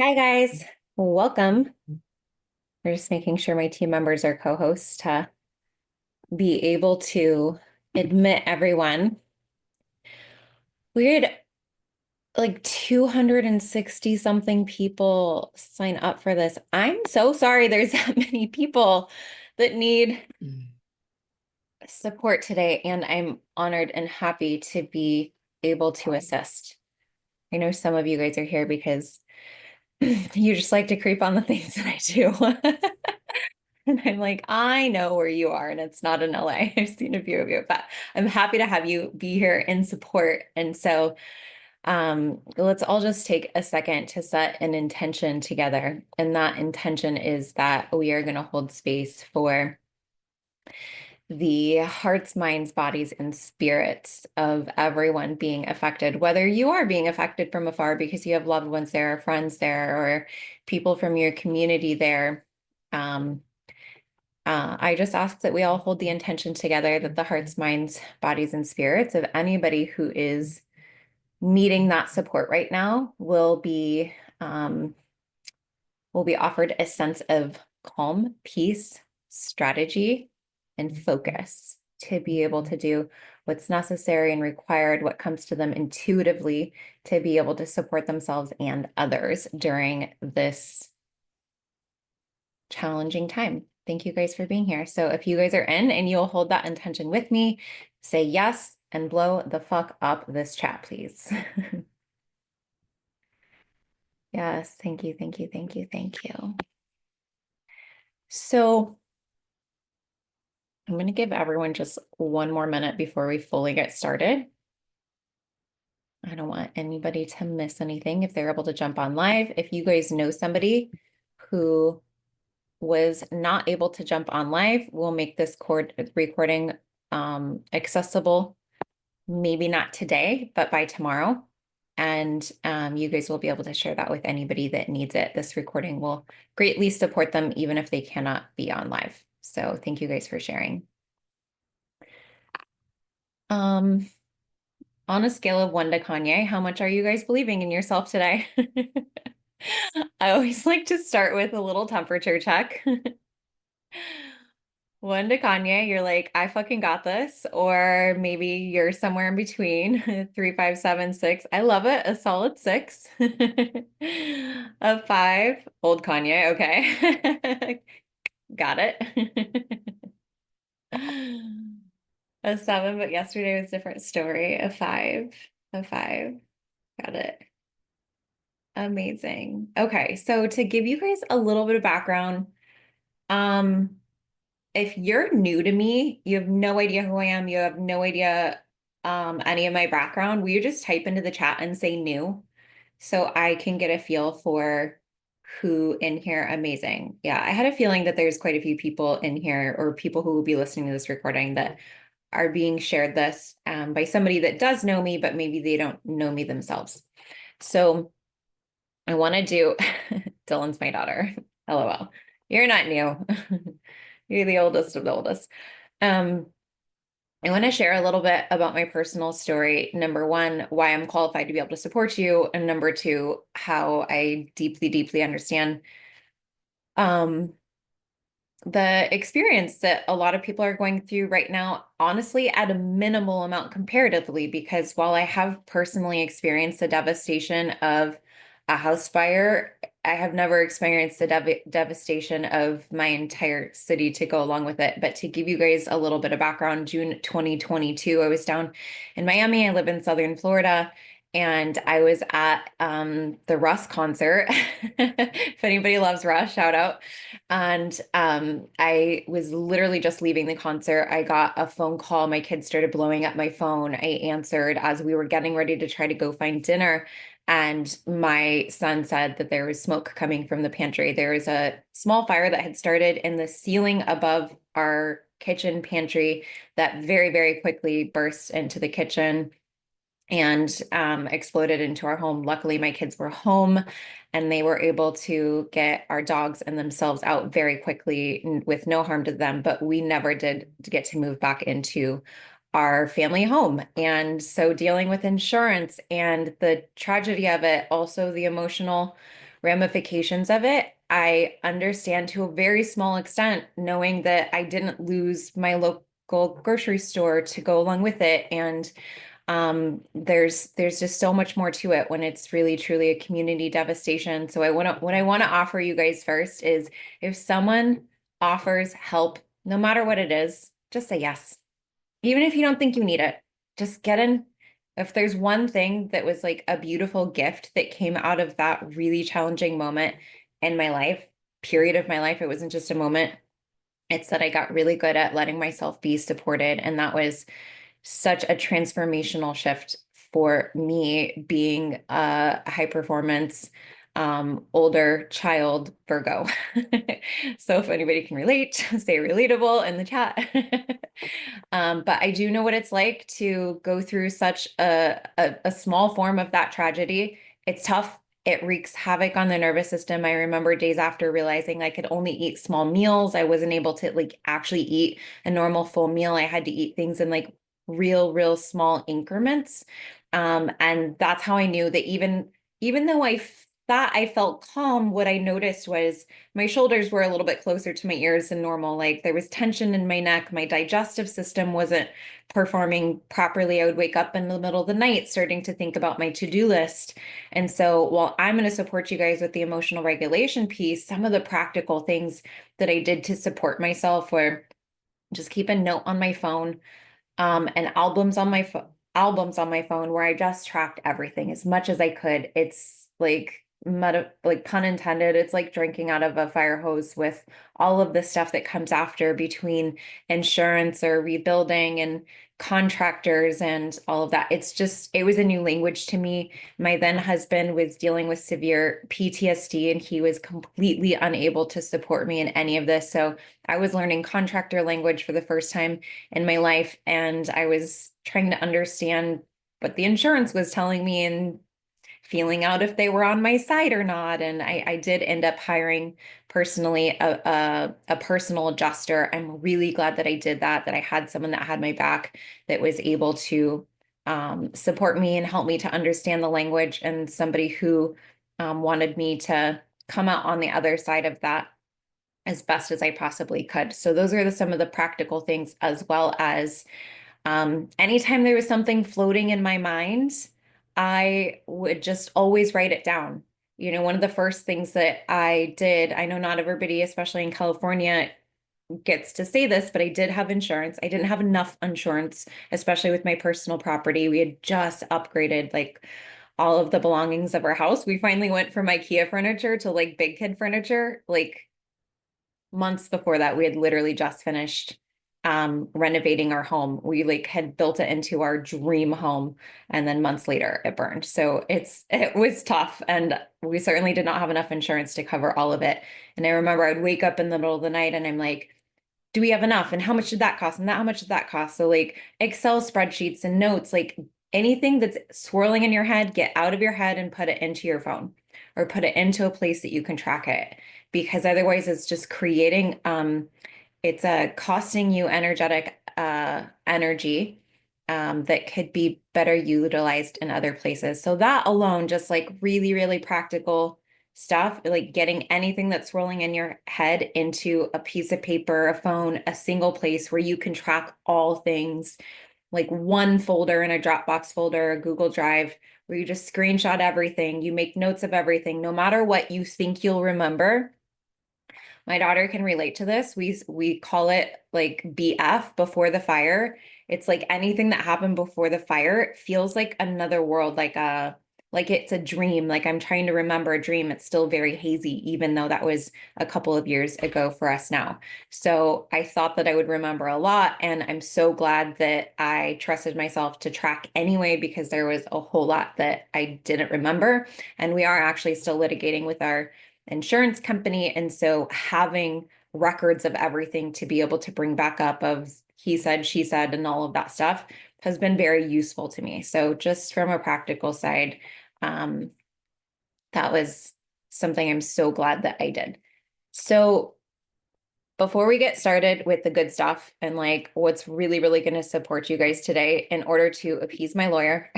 Hi, guys. Welcome. We're just making sure my team members are co-hosts to be able to admit everyone. We had like 260 something people sign up for this. I'm so sorry there's that many people that need support today, and I'm honored and happy to be able to assist. I know some of you guys are here because you just like to creep on the things that I do. And I'm like, I know where you are, and it's not in LA. I've seen a few of you, but I'm happy to have you be here in support. And so let's all just take a second to set an intention together. And that intention is that we are going to hold space for the hearts, minds, bodies, and spirits of everyone being affected, whether you are being affected from afar because you have loved ones there, friends there, or people from your community there. Um, I just ask that we all hold the intention together that the hearts, minds, bodies, and spirits of anybody who is needing that support right now will be offered a sense of calm, peace, strategy, and focus to be able to do what's necessary and required, what comes to them intuitively to be able to support themselves and others during this challenging time. Thank you guys for being here. So if you guys are in and you'll hold that intention with me, say yes and blow the fuck up this chat, please. Yes, thank you, thank you, thank you, thank you. So I'm going to give everyone just one more minute before we fully get started. I don't want anybody to miss anything if they're able to jump on live. If you guys know somebody who was not able to jump on live, we'll make this recording accessible, maybe not today, but by tomorrow. And you guys will be able to share that with anybody that needs it. This recording will greatly support them, even if they cannot be on live. So thank you guys for sharing. On a scale of 1 to Kanye, how much are you guys believing in yourself today? I always like to start with a little temperature check. 1 to Kanye, you're like, I fucking got this. Or maybe you're somewhere in between. 3, 5, 7, 6. I love it. A solid 6. A 5. Old Kanye. Okay. Got it. A 7, but yesterday was a different story. A 5. A 5. Got it. Amazing. Okay. So to give you guys a little bit of background, um, if you're new to me, you have no idea who I am, you have no idea any of my background, will you just type into the chat and say new so I can get a feel for who in here? Amazing. Yeah, I had a feeling that there's quite a few people in here or people who will be listening to this recording that are being shared this by somebody that does know me, but maybe they don't know me themselves. So I want to do, Dylan's my daughter. LOL. You're not new. You're the oldest of the oldest. I want to share a little bit about my personal story. Number one, why I'm qualified to be able to support you. And number two, how I deeply, deeply understand um, the experience that a lot of people are going through right now, honestly, at a minimal amount comparatively, because while I have personally experienced the devastation of a house fire, I have never experienced the devastation of my entire city to go along with it. But to give you guys a little bit of background, June 2022, I was down in Miami. I live in Southern Florida. And I was at the Russ concert. If anybody loves Russ, shout out. And I was literally just leaving the concert. I got a phone call. My kids started blowing up my phone. I answered as we were getting ready to try to go find dinner. And my son said that there was smoke coming from the pantry. There was a small fire that had started in the ceiling above our kitchen pantry that very, very quickly burst into the kitchen and exploded into our home. Luckily, my kids were home and they were able to get our dogs and themselves out very quickly with no harm to them, but we never did get to move back into our family home. And so dealing with insurance and the tragedy of it, also the emotional ramifications of it, I understand to a very small extent, knowing that I didn't lose my local grocery store to go along with it. And there's just so much more to it when it's really truly a community devastation. So what I want to offer you guys first is if someone offers help, no matter what it is, just say yes. Even if you don't think you need it, just get in. If there's one thing that was like a beautiful gift that came out of that really challenging moment in my life, period of my life, it wasn't just a moment. It's that I got really good at letting myself be supported. And that was such a transformational shift for me being a high performance older child Virgo. So if anybody can relate, say relatable in the chat. But I do know what it's like to go through such a small form of that tragedy. It's tough. It wreaks havoc on the nervous system. I remember days after realizing I could only eat small meals. I wasn't able to like actually eat a normal full meal. I had to eat things in like real small increments. And that's how I knew that even though I thought I felt calm, what I noticed was my shoulders were a little bit closer to my ears than normal. Like there was tension in my neck. My digestive system wasn't performing properly. I would wake up in the middle of the night starting to think about my to-do list. And so while I'm going to support you guys with the emotional regulation piece, some of the practical things that I did to support myself were just keep a note on my phone, and albums on my phone where I just tracked everything as much as I could. It's like like pun intended, it's like drinking out of a fire hose with all of the stuff that comes after between insurance or rebuilding and contractors and all of that. It's just it was a new language to me. My then husband was dealing with severe PTSD and he was completely unable to support me in any of this. So I was learning contractor language for the first time in my life, and I was trying to understand what the insurance was telling me and feeling out if they were on my side or not. And I did end up hiring personally a personal adjuster. I'm really glad that I did that, that I had someone that had my back that was able to support me and help me to understand the language, and somebody who wanted me to come out on the other side of that as best as I possibly could. So those are some of the practical things, as well as anytime there was something floating in my mind, I would just always write it down. You know, one of the first things that I did, I know not everybody, especially in California, gets to say this, but I did have insurance. I didn't have enough insurance, especially with my personal property. We had just upgraded like all of the belongings of our house. We finally went from IKEA furniture to like big kid furniture, like months before that. We had literally just finished renovating our home. We like had built it into our dream home, and then months later it burned. So it was tough, and we certainly did not have enough insurance to cover all of it. And I remember I'd wake up in the middle of the night and I'm like, do we have enough? And how much did that cost? And that how much did that cost? So like Excel spreadsheets and notes, like anything that's swirling in your head, get out of your head and put it into your phone, or put it into a place that you can track it. Because otherwise it's just creating it's costing you energetic energy that could be better utilized in other places. So that alone, just like really practical stuff, like getting anything that's swirling in your head into a piece of paper, a phone, a single place where you can track all things, like one folder in a Dropbox folder, a Google Drive, where you just screenshot everything, you make notes of everything, no matter what you think you'll remember. My daughter can relate to this. We call it like BF, before the fire. It's like anything that happened before the fire feels like another world, like it's a dream. Like I'm trying to remember a dream. It's still very hazy, even though that was a couple of years ago for us now. So I thought that I would remember a lot, and I'm so glad that I trusted myself to track anyway, because there was a whole lot that I didn't remember. And we are actually still litigating with our insurance company. And so having records of everything to be able to bring back up of he said, she said, and all of that stuff has been very useful to me. So just from a practical side, um, that was something I'm so glad that I did. So before we get started with the good stuff and like what's really going to support you guys today, in order to appease my lawyer,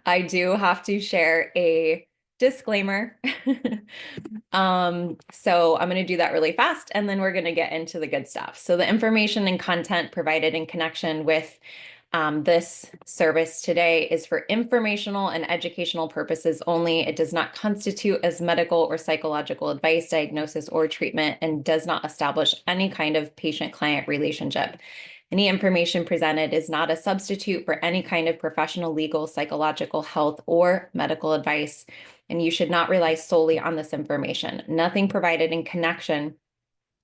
I do have to share disclaimer. So I'm going to do that really fast, and then we're going to get into the good stuff. So the information and content provided in connection with this service today is for informational and educational purposes only. It does not constitute as medical or psychological advice, diagnosis, or treatment, and does not establish any kind of patient-client relationship. Any information presented is not a substitute for any kind of professional, legal, psychological, health, or medical advice, and you should not rely solely on this information. Nothing provided in connection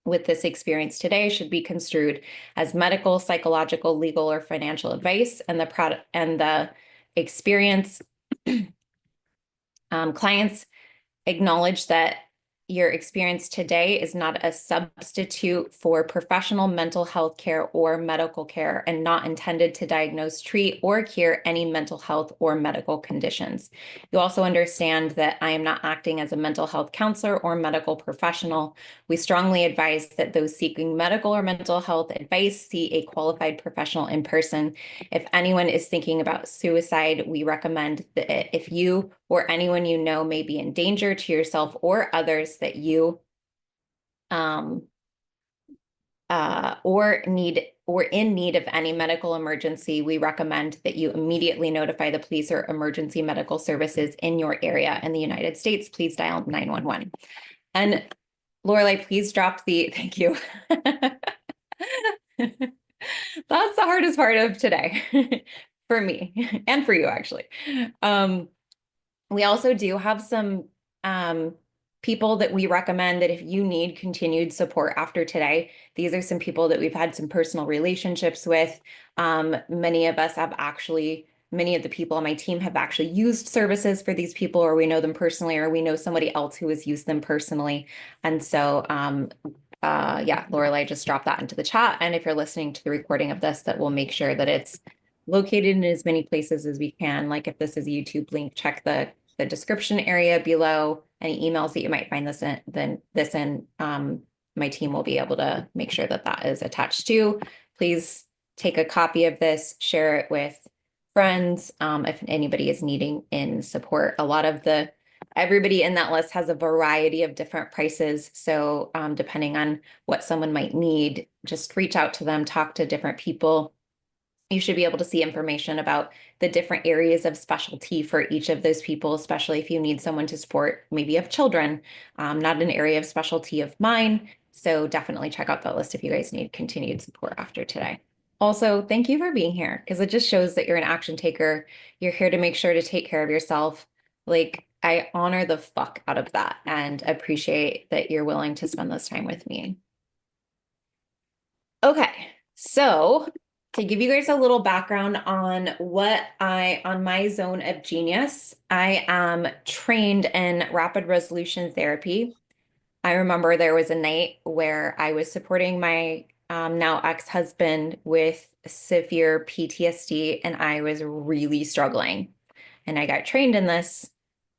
with this experience today should be construed as medical, psychological, legal, or financial advice, and the product and the experience clients acknowledge that your experience today is not a substitute for professional mental health care or medical care, and not intended to diagnose, treat, or cure any mental health or medical conditions. You also understand that I am not acting as a mental health counselor or medical professional. We strongly advise that those seeking medical or mental health advice see a qualified professional in person. If anyone is thinking about suicide, we recommend that if you or anyone you know may be in danger to yourself or others, that you or in need of any medical emergency, we recommend that you immediately notify the police or emergency medical services in your area. In the United States, please dial 911. And Lorelai, please drop the thank you. That's the hardest part of today for me and for you, actually. We also do have some people that we recommend that if you need continued support after today, these are some people that we've had some personal relationships with. Many of the people on my team have actually used services for these people, or we know them personally, or we know somebody else who has used them personally. And so, yeah, Lorelai just dropped that into the chat. And if you're listening to the recording of this, that we'll make sure that it's located in as many places as we can. Like if this is a YouTube link, check the description area below. Any emails that you might find this in, my team will be able to make sure that that is attached to. Please take a copy of this, share it with friends if anybody is needing in support. Everybody in that list has a variety of different prices. So depending on what someone might need, just reach out to them, talk to different people. You should be able to see information about the different areas of specialty for each of those people, especially if you need someone to support, maybe you have children, not an area of specialty of mine. So definitely check out that list if you guys need continued support after today. Also, thank you for being here, because it just shows that you're an action taker. You're here to make sure to take care of yourself. Like, I honor the fuck out of that and appreciate that you're willing to spend this time with me. Okay, so to give you guys a little background on on my zone of genius, I am trained in rapid resolution therapy. I remember there was a night where I was supporting my now ex-husband with severe PTSD, and I was really struggling. And I got trained in this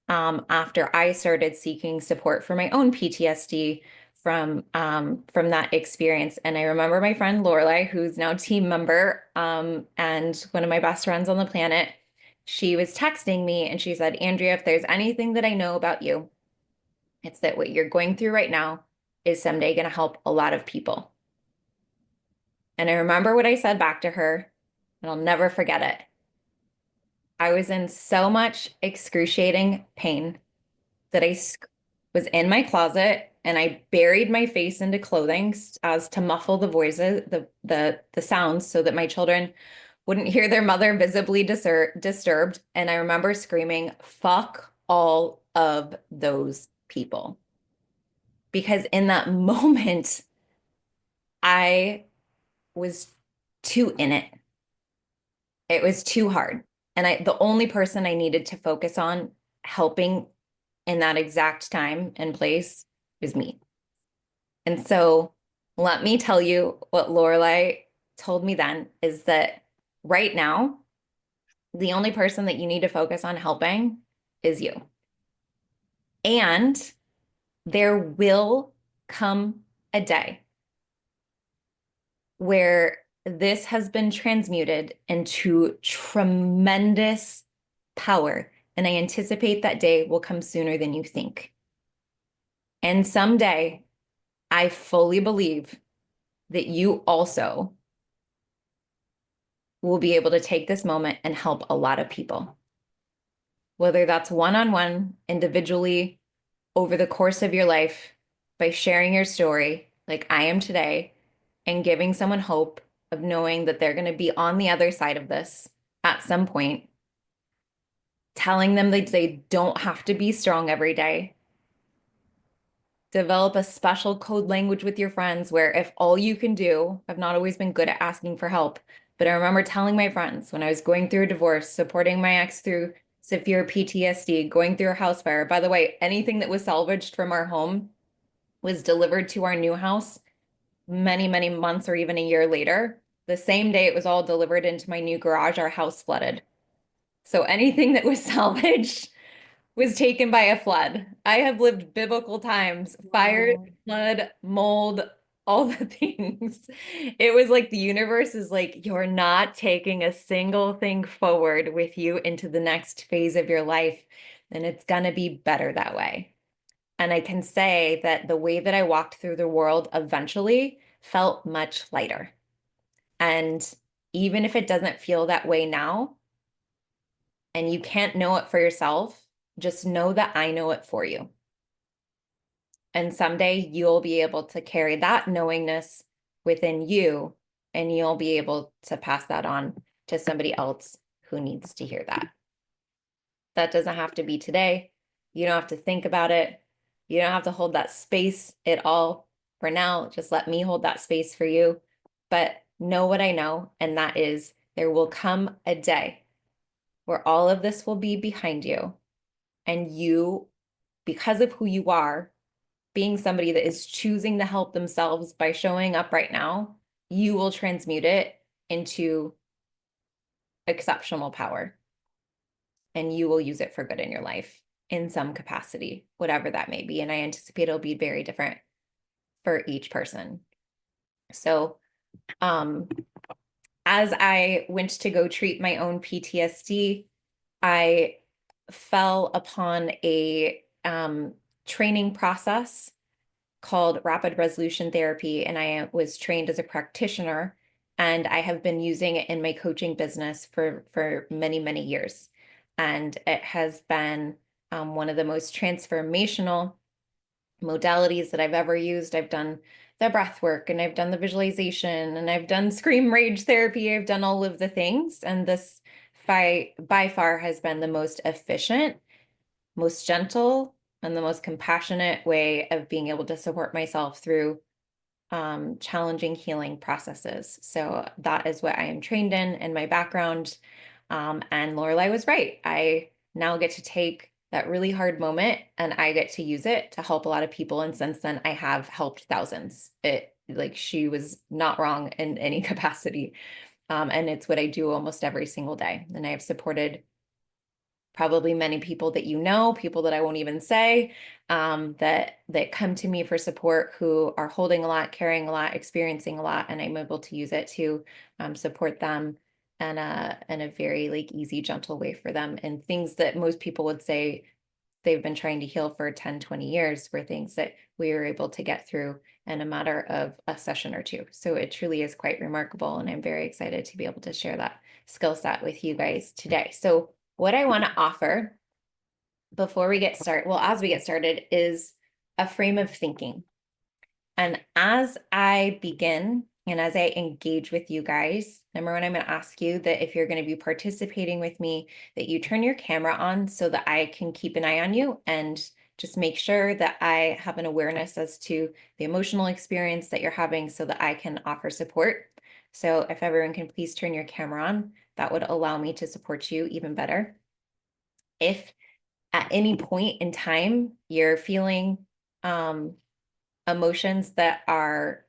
after I started seeking support for my own PTSD from that experience. And I remember my friend Lorelai, who's now team member and one of my best friends on the planet, she was texting me and she said, Andrea, if there's anything that I know about you, it's that what you're going through right now is someday going to help a lot of people. And I remember what I said back to her, and I'll never forget it. I was in so much excruciating pain that I was in my closet and I buried my face into clothing as to muffle the voices, the sounds, so that my children wouldn't hear their mother visibly disturbed. And I remember screaming, "Fuck all of those people." Because in that moment, I was too in it. It was too hard. And the only person I needed to focus on helping in that exact time and place was me. And so let me tell you what Lorelai told me then is that right now, the only person that you need to focus on helping is you. And there will come a day where this has been transmuted into tremendous power and I anticipate that day will come sooner than you think. And someday, I fully believe that you also will be able to take this moment and help a lot of people, whether that's one-on-one, individually, over the course of your life, by sharing your story like I am today and giving someone hope of knowing that they're going to be on the other side of this at some point, telling them that they don't have to be strong every day. Develop a special code language with your friends where if all you can do, I've not always been good at asking for help, but I remember telling my friends when I was going through a divorce, supporting my ex through severe PTSD, going through a house fire. By the way, anything that was salvaged from our home was delivered to our new house many, many months or even a year later. The same day it was all delivered into my new garage, our house flooded. So anything that was salvaged was taken by a flood. I have lived biblical times, fire, Wow. flood, mold, all the things. It was like the universe is like, you're not taking a single thing forward with you into the next phase of your life, and it's gonna be better that way. And I can say that the way that I walked through the world eventually felt much lighter. And even if it doesn't feel that way now, and you can't know it for yourself, just know that I know it for you. And someday you'll be able to carry that knowingness within you, and you'll be able to pass that on to somebody else who needs to hear that. That doesn't have to be today. You don't have to think about it. You don't have to hold that space at all for now. Just let me hold that space for you. But know what I know, and that is there will come a day where all of this will be behind you, and you, because of who you are, being somebody that is choosing to help themselves by showing up right now, you will transmute it into exceptional power, and you will use it for good in your life in some capacity, whatever that may be. And I anticipate it'll be very different for each person. So, um, as I went to go treat my own PTSD, I fell upon a training process called rapid resolution therapy, and I was trained as a practitioner, and I have been using it in my coaching business for many, many years. And it has been one of the most transformational modalities that I've ever used. I've done the breath work, and I've done the visualization, and I've done scream rage therapy. I've done all of the things, and this by far has been the most efficient, most gentle, and the most compassionate way of being able to support myself through challenging healing processes. So that is what I am trained in and my background. And Lorelai was right. I now get to take that really hard moment and I get to use it to help a lot of people. And since then, I have helped thousands. It like she was not wrong in any capacity. And it's what I do almost every single day. And I have supported probably many people that you know, people that I won't even say, that come to me for support, who are holding a lot, carrying a lot, experiencing a lot, and I'm able to use it to support them in a very like easy, gentle way for them. And things that most people would say they've been trying to heal for 10, 20 years were things that we were able to get through in a matter of a session or two. So it truly is quite remarkable, and I'm very excited to be able to share that skill set with you guys today. So what I want to offer before we get started, well, as we get started, is a frame of thinking. And as I begin and as I engage with you guys, number one, I'm going to ask you that if you're going to be participating with me, that you turn your camera on so that I can keep an eye on you and just make sure that I have an awareness as to the emotional experience that you're having so that I can offer support. So if everyone can please turn your camera on, that would allow me to support you even better. If at any point in time you're feeling emotions that are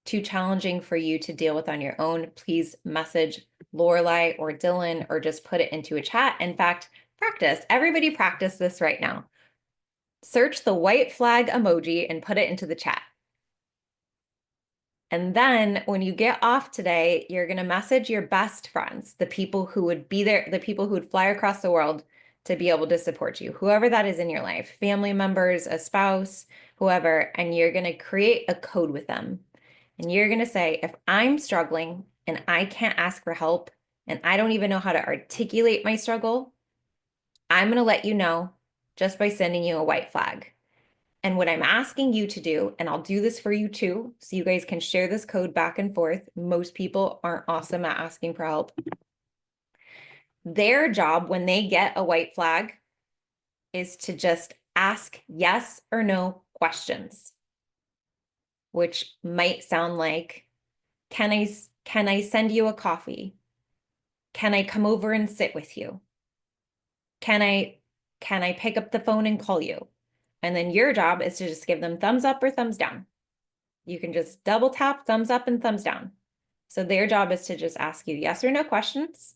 too challenging for you to deal with on your own, please message Lorelai or Dylan or just put it into a chat. In fact, practice. Everybody practice this right now. Search the white flag emoji and put it into the chat. And then when you get off today, you're going to message your best friends, the people who would be there, the people who would fly across the world to be able to support you, whoever that is in your life, family members, a spouse, whoever, and you're going to create a code with them. And you're going to say, if I'm struggling and I can't ask for help and I don't even know how to articulate my struggle, I'm going to let you know just by sending you a white flag. And what I'm asking you to do, and I'll do this for you too, so you guys can share this code back and forth. Most people aren't awesome at asking for help. Their job when they get a white flag is to just ask yes or no questions, which might sound like, can I send you a coffee? Can I come over and sit with you? Can I pick up the phone and call you? And then your job is to just give them thumbs up or thumbs down. You can just double tap thumbs up and thumbs down. So their job is to just ask you yes or no questions.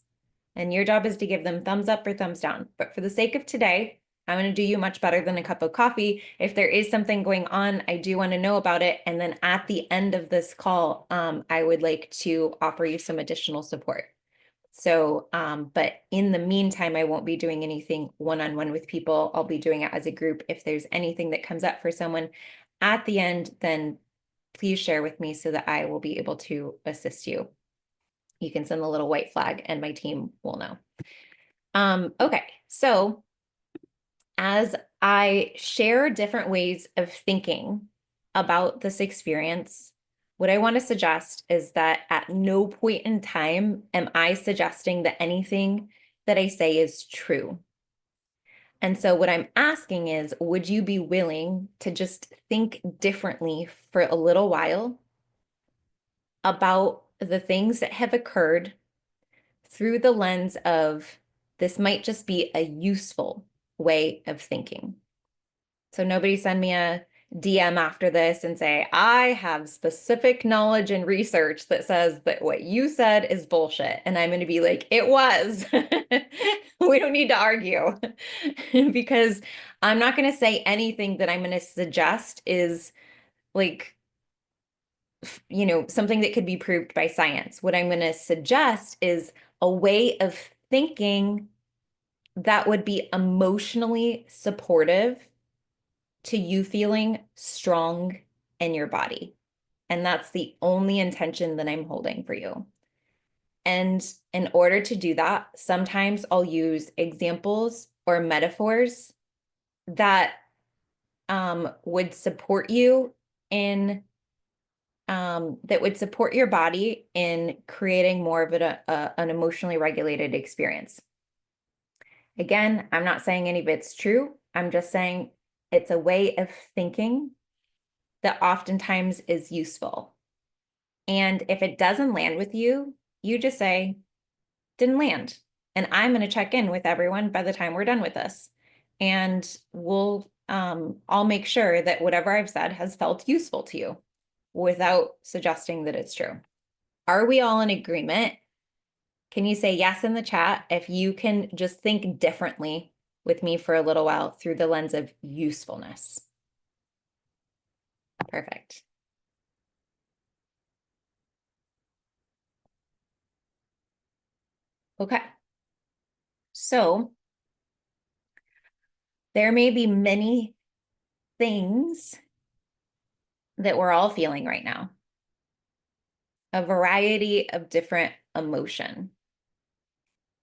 And your job is to give them thumbs up or thumbs down. But for the sake of today, I'm going to do you much better than a cup of coffee. If there is something going on, I do want to know about it. And then at the end of this call, I would like to offer you some additional support. So, but in the meantime, I won't be doing anything one-on-one with people. I'll be doing it as a group. If there's anything that comes up for someone at the end, then please share with me so that I will be able to assist you. You can send the little white flag and my team will know. Okay, so as I share different ways of thinking about this experience, what I want to suggest is that at no point in time am I suggesting that anything that I say is true. And so what I'm asking is, would you be willing to just think differently for a little while about the things that have occurred through the lens of this might just be a useful way of thinking? So nobody send me a DM after this and say, I have specific knowledge and research that says that what you said is bullshit. And I'm going to be like, it was. We don't need to argue because I'm not going to say anything that I'm going to suggest is like, something that could be proved by science. What I'm going to suggest is a way of thinking that would be emotionally supportive to you feeling strong in your body. And that's the only intention that I'm holding for you. And in order to do that, sometimes I'll use examples or metaphors that would support you in that would support your body in creating more of an emotionally regulated experience. Again, I'm not saying any of it's true. I'm just saying it's a way of thinking that oftentimes is useful. And if it doesn't land with you, you just say, didn't land. And I'm going to check in with everyone by the time we're done with this. And I'll make sure that whatever I've said has felt useful to you without suggesting that it's true. Are we all in agreement? Can you say yes in the chat if you can just think differently with me for a little while through the lens of usefulness? Perfect. Okay. So there may be many things that we're all feeling right now, a variety of different emotion.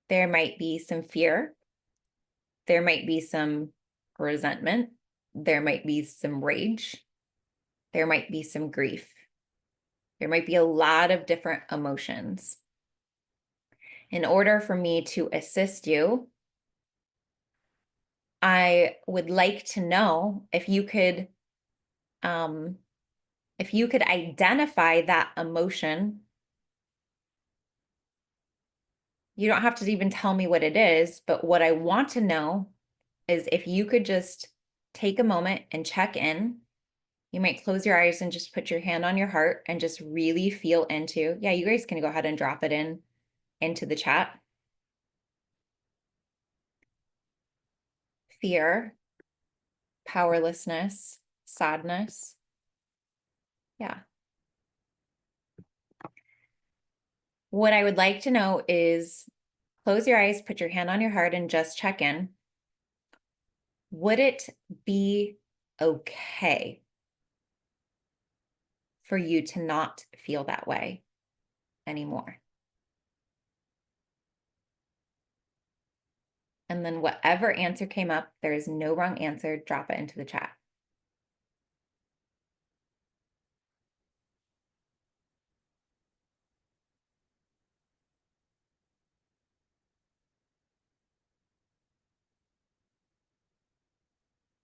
There might be some fear. There might be some resentment. There might be some rage. There might be some grief. There might be a lot of different emotions. In order for me to assist you, I would like to know if you could identify that emotion. You don't have to even tell me what it is, but what I want to know is if you could just take a moment and check in. You might close your eyes and just put your hand on your heart and just really feel into, yeah, you guys can go ahead and drop it into the chat. Fear, powerlessness, sadness. Yeah. What I would like to know is close your eyes, put your hand on your heart and just check in. would it be okay for you to not feel that way anymore? And then whatever answer came up, there is no wrong answer, drop it into the chat.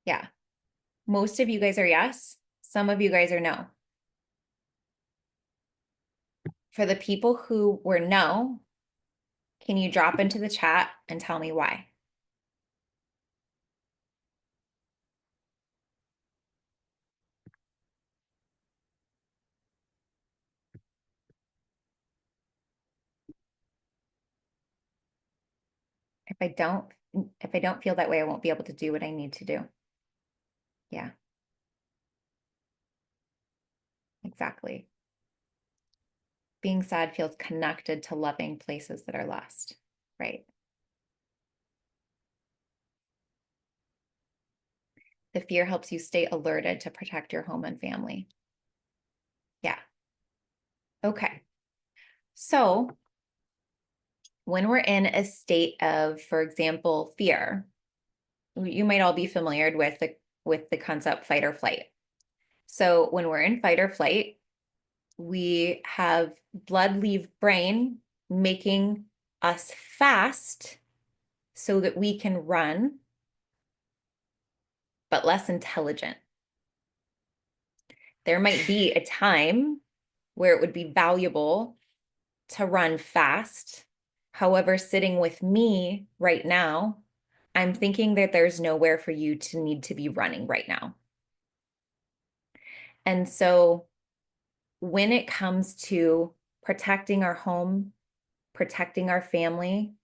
Yeah. Most of you guys are yes. Some of you guys are no. For the people who were no, can you drop into the chat and tell me why? If I don't feel that way, I won't be able to do what I need to do. Yeah, exactly. Being sad feels connected to loving places that are lost, right? The fear helps you stay alerted to protect your home and family. Yeah. Okay. So when we're in a state of, for example, fear, you might all be familiar with the concept fight or flight. So when we're in fight or flight, we have blood leave brain making us fast so that we can run, but less intelligent. There might be a time where it would be valuable to run fast. However, sitting with me right now, I'm thinking that there's nowhere for you to need to be running right now. And so when it comes to protecting our home, protecting our family,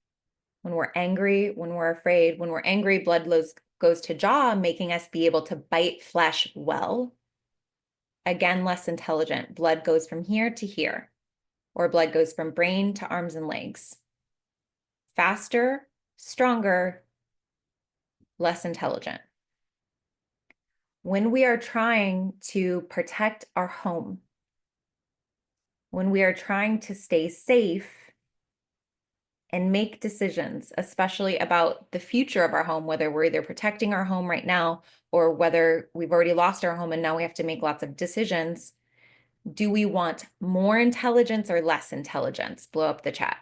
when we're angry, when we're afraid, when we're angry, blood goes to jaw, making us be able to bite flesh well. Again, less intelligent. Blood goes from here to here, or blood goes from brain to arms and legs. Faster, stronger, less intelligent. When we are trying to protect our home, when we are trying to stay safe and make decisions, especially about the future of our home, whether we're either protecting our home right now or whether we've already lost our home and now we have to make lots of decisions, do we want more intelligence or less intelligence? Blow up the chat.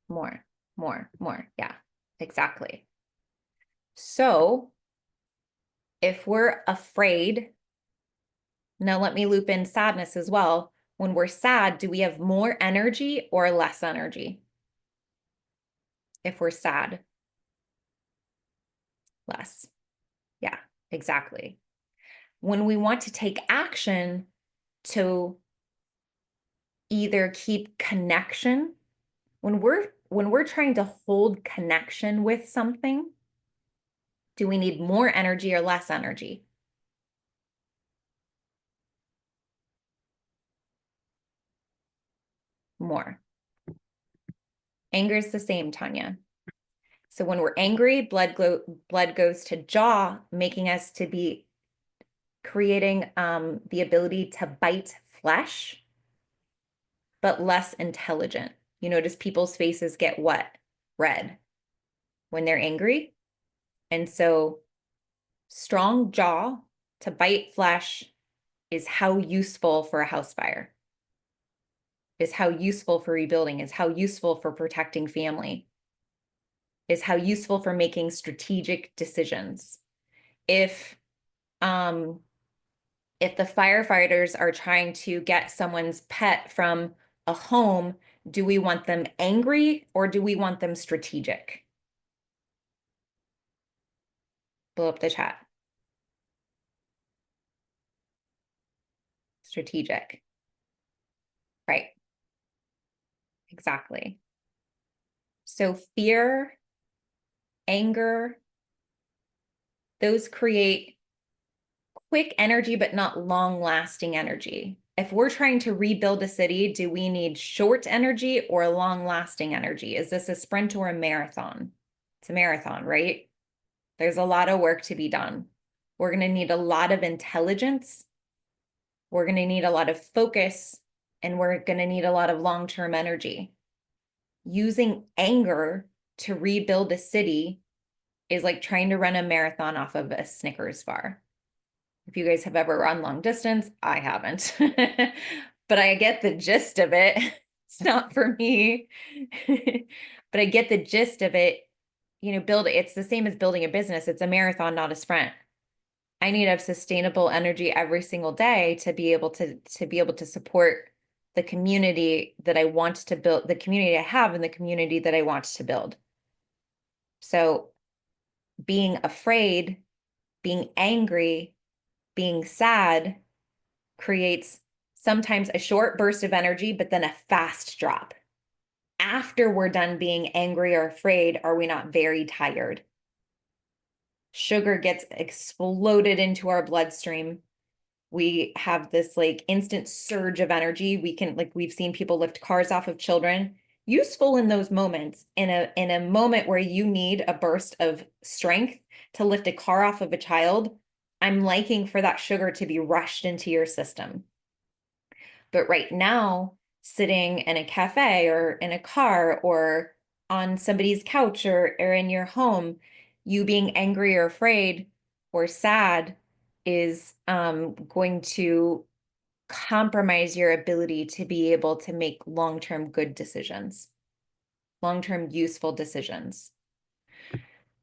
More, more. Yeah, exactly. So if we're afraid, now let me loop in sadness as well. When we're sad, do we have more energy or less energy? If we're sad, less. Yeah, exactly. When we want to take action to either keep connection, when we're trying to hold connection with something, do we need more energy or less energy? More. Anger is the same, Tanya. So when we're angry, blood goes to jaw, making us to be creating the ability to bite flesh, but less intelligent. You notice people's faces get what? Red when they're angry. And so strong jaw to bite flesh is how useful for a house fire, is how useful for rebuilding, is how useful for protecting family, is how useful for making strategic decisions. If the firefighters are trying to get someone's pet from a home, do we want them angry or do we want them strategic? Blow up the chat. Strategic. Right. Exactly. So fear, anger, those create quick energy, but not long lasting energy, if we're trying to rebuild a city, do we need short energy or long-lasting energy? Is this a sprint or a marathon? It's a marathon, right? There's a lot of work to be done. We're going to need a lot of intelligence. We're going to need a lot of focus, and we're going to need a lot of long-term energy. Using anger to rebuild a city is like trying to run a marathon off of a Snickers bar. If you guys have ever run long distance, I haven't. But I get the gist of it. It's not for me. But I get the gist of it. It's the same as building a business. It's a marathon, not a sprint. I need to have sustainable energy every single day to be able to support the community that I want to build, the community I have and the community that I want to build. So being afraid, being angry, being sad creates sometimes a short burst of energy, but then a fast drop. After we're done being angry or afraid, are we not very tired? Sugar gets exploded into our bloodstream. We have this like instant surge of energy. We've seen people lift cars off of children. Useful in those moments, in a moment where you need a burst of strength to lift a car off of a child, I'm liking for that sugar to be rushed into your system. But right now, sitting in a cafe or in a car or on somebody's couch or in your home, you being angry or afraid or sad is going to compromise your ability to be able to make long-term good decisions, long-term useful decisions.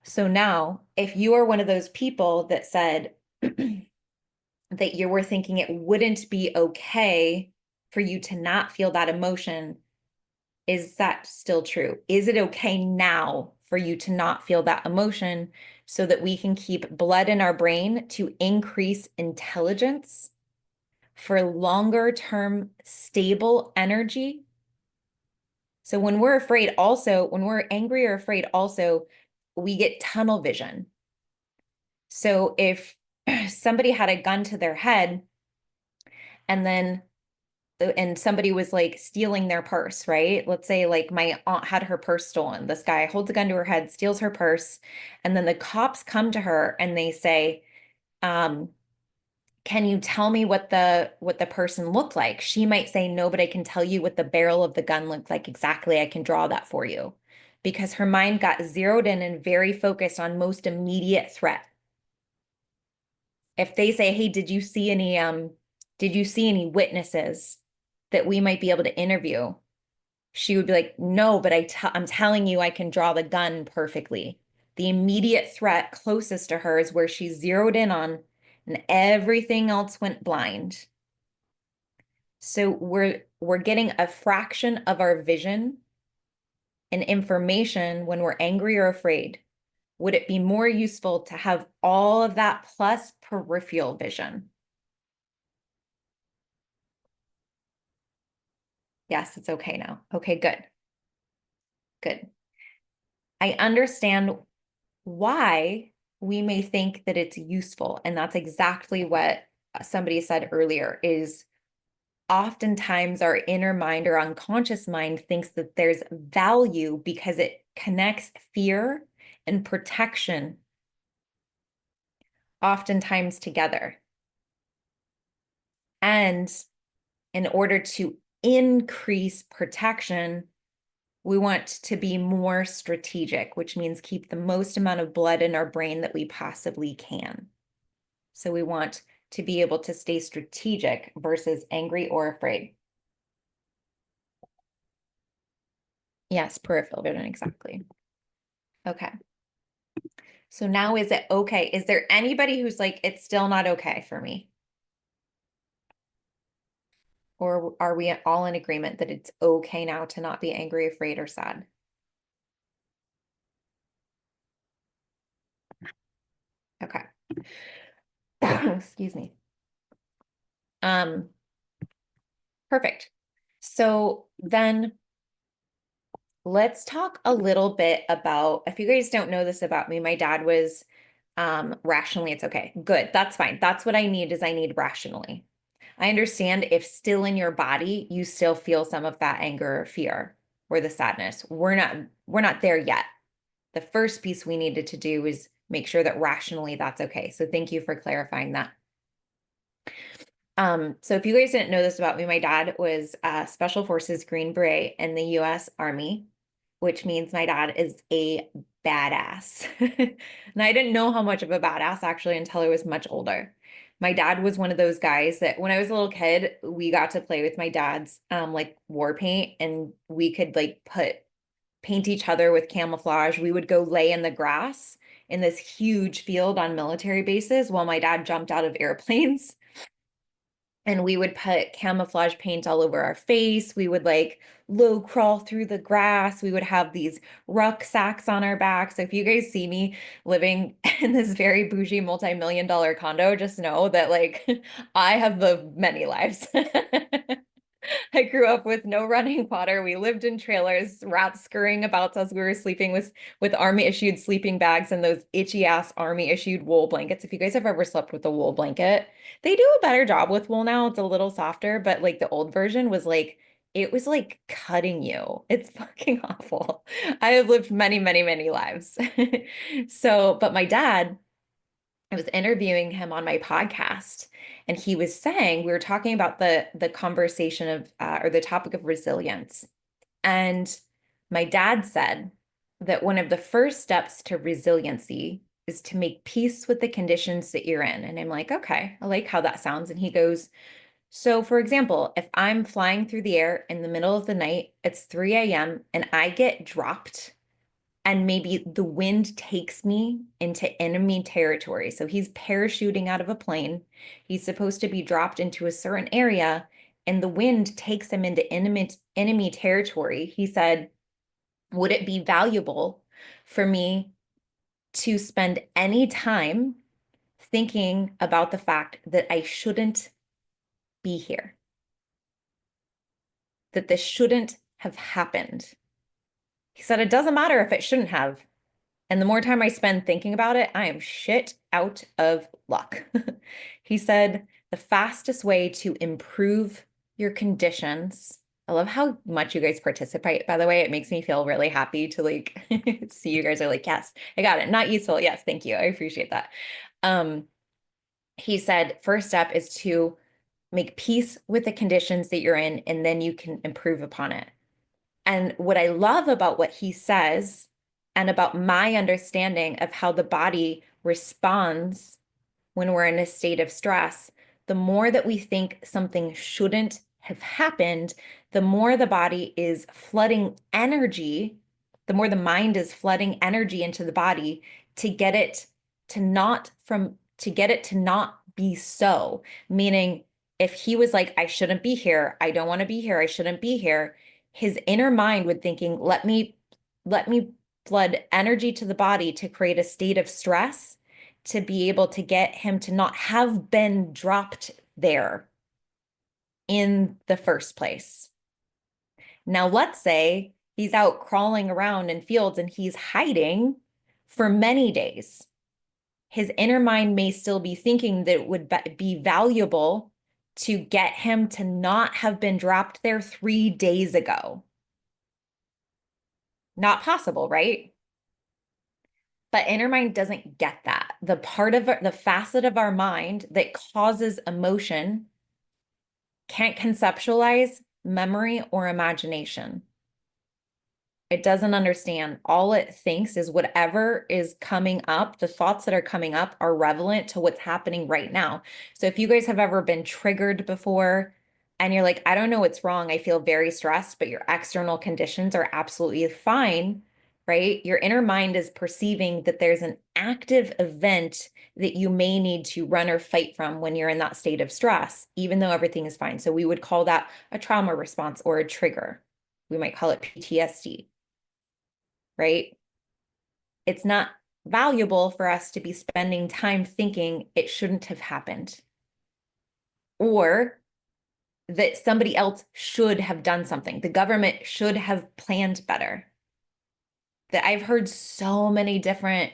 So now, if you are one of those people that said that you were thinking it wouldn't be okay for you to not feel that emotion, is that still true? Is it okay now for you to not feel that emotion so that we can keep blood in our brain to increase intelligence for longer term stable energy? So when we're afraid, also, when we're angry or afraid, also, we get tunnel vision. So if somebody had a gun to their head and somebody was like stealing their purse, right? Let's say like my aunt had her purse stolen. This guy holds a gun to her head, steals her purse, and then the cops come to her and they say, can you tell me what the person looked like? She might say, no, but I can tell you what the barrel of the gun looked like exactly. I can draw that for you. Because her mind got zeroed in and very focused on most immediate threat. If they say, hey, did you see any witnesses that we might be able to interview? She would be like, no, but I'm telling you, I can draw the gun perfectly. The immediate threat closest to her is where she zeroed in on, and everything else went blind. So we're getting a fraction of our vision and information when we're angry or afraid. Would it be more useful to have all of that plus peripheral vision? Yes, it's okay now. Okay, good. Good. I understand why we may think that it's useful. And that's exactly what somebody said earlier is oftentimes our inner mind or unconscious mind thinks that there's value because it connects fear and protection oftentimes together. And in order to increase protection, we want to be more strategic, which means keep the most amount of blood in our brain that we possibly can. So we want to be able to stay strategic versus angry or afraid. Yes, peripheral vision, exactly. Okay. So now is it okay? Is there anybody who's like, it's still not okay for me? Or are we all in agreement that it's okay now to not be angry, afraid, or sad? Okay. Excuse me. Perfect. So then let's talk a little bit about, if you guys don't know this about me, my dad was rationally, it's okay. Good. That's fine. That's what I need is I need rationally. I understand if still in your body, you still feel some of that anger or fear or the sadness. We're not there yet. The first piece we needed to do is make sure that rationally that's okay. So thank you for clarifying that. So if you guys didn't know this about me, my dad was Special Forces Green Beret in the US Army, which means my dad is a badass. And I didn't know how much of a badass actually until I was much older. My dad was one of those guys that when I was a little kid, we got to play with my dad's like war paint, and we could like paint each other with camouflage. We would go lay in the grass in this huge field on military bases while my dad jumped out of airplanes, and we would put camouflage paint all over our face. We would like low crawl through the grass. We would have these rucksacks on our backs. So if you guys see me living in this very bougie multi-million-dollar condo, just know that like I have lived many lives. I grew up with no running water. We lived in trailers, rats scurrying about us. We were sleeping with army issued sleeping bags and those itchy ass army issued wool blankets. If you guys have ever slept with a wool blanket, they do a better job with wool now. It's a little softer, but like the old version was like it was like cutting you. It's fucking awful. I have lived many, many, many lives. So, but my dad, I was interviewing him on my podcast, and he was saying we were talking about the conversation of or the topic of resilience. And my dad said that one of the first steps to resiliency is to make peace with the conditions that you're in. And I'm like, okay, I like how that sounds. And he goes, so for example, if I'm flying through the air in the middle of the night, it's 3 a.m., and I get dropped and maybe the wind takes me into enemy territory. So he's parachuting out of a plane. He's supposed to be dropped into a certain area, and the wind takes him into enemy territory. He said, would it be valuable for me to spend any time thinking about the fact that I shouldn't be here, that this shouldn't have happened? He said, it doesn't matter if it shouldn't have. And the more time I spend thinking about it, I am shit out of luck. He said the fastest way to improve your conditions. I love how much you guys participate, by the way. It makes me feel really happy to like see you guys are like, yes, I got it. Not useful. Yes, thank you. I appreciate that. Um, he said first step is to make peace with the conditions that you're in, and then you can improve upon it. And what I love about what he says and about my understanding of how the body responds when we're in a state of stress, the more that we think something shouldn't have happened, the more the body is flooding energy, the more the mind is flooding energy into the body to get it to get it to not be so. Meaning, if he was like, I shouldn't be here, I don't want to be here, I shouldn't be here, his inner mind would thinking, let me flood energy to the body to create a state of stress to be able to get him to not have been dropped there in the first place. Now, let's say he's out crawling around in fields and he's hiding for many days. His inner mind may still be thinking that it would be valuable to get him to not have been dropped there 3 days ago. Not possible, right? But inner mind doesn't get that. The part of the facet of our mind that causes emotion can't conceptualize memory or imagination. It doesn't understand. All it thinks is whatever is coming up, the thoughts that are coming up are relevant to what's happening right now. So if you guys have ever been triggered before and you're like, I don't know what's wrong, I feel very stressed, but your external conditions are absolutely fine, right? Your inner mind is perceiving that there's an active event that you may need to run or fight from when you're in that state of stress, even though everything is fine. So we would call that a trauma response or a trigger. We might call it PTSD. Right? It's not valuable for us to be spending time thinking it shouldn't have happened or that somebody else should have done something. The government should have planned better. That I've heard so many different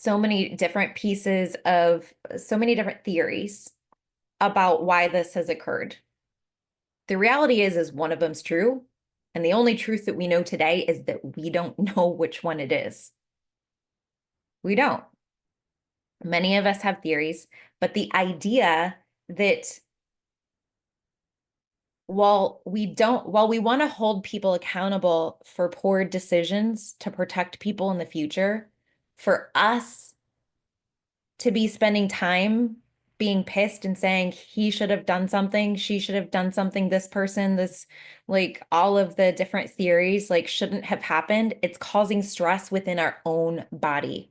so many different so many different theories about why this has occurred. The reality is one of them's true. And the only truth that we know today is that we don't know which one it is. We don't. Many of us have theories, but the idea that while we want to hold people accountable for poor decisions to protect people in the future, for us to be spending time being pissed and saying he should have done something, she should have done something, this person, this, like all of the different theories, like shouldn't have happened, it's causing stress within our own body,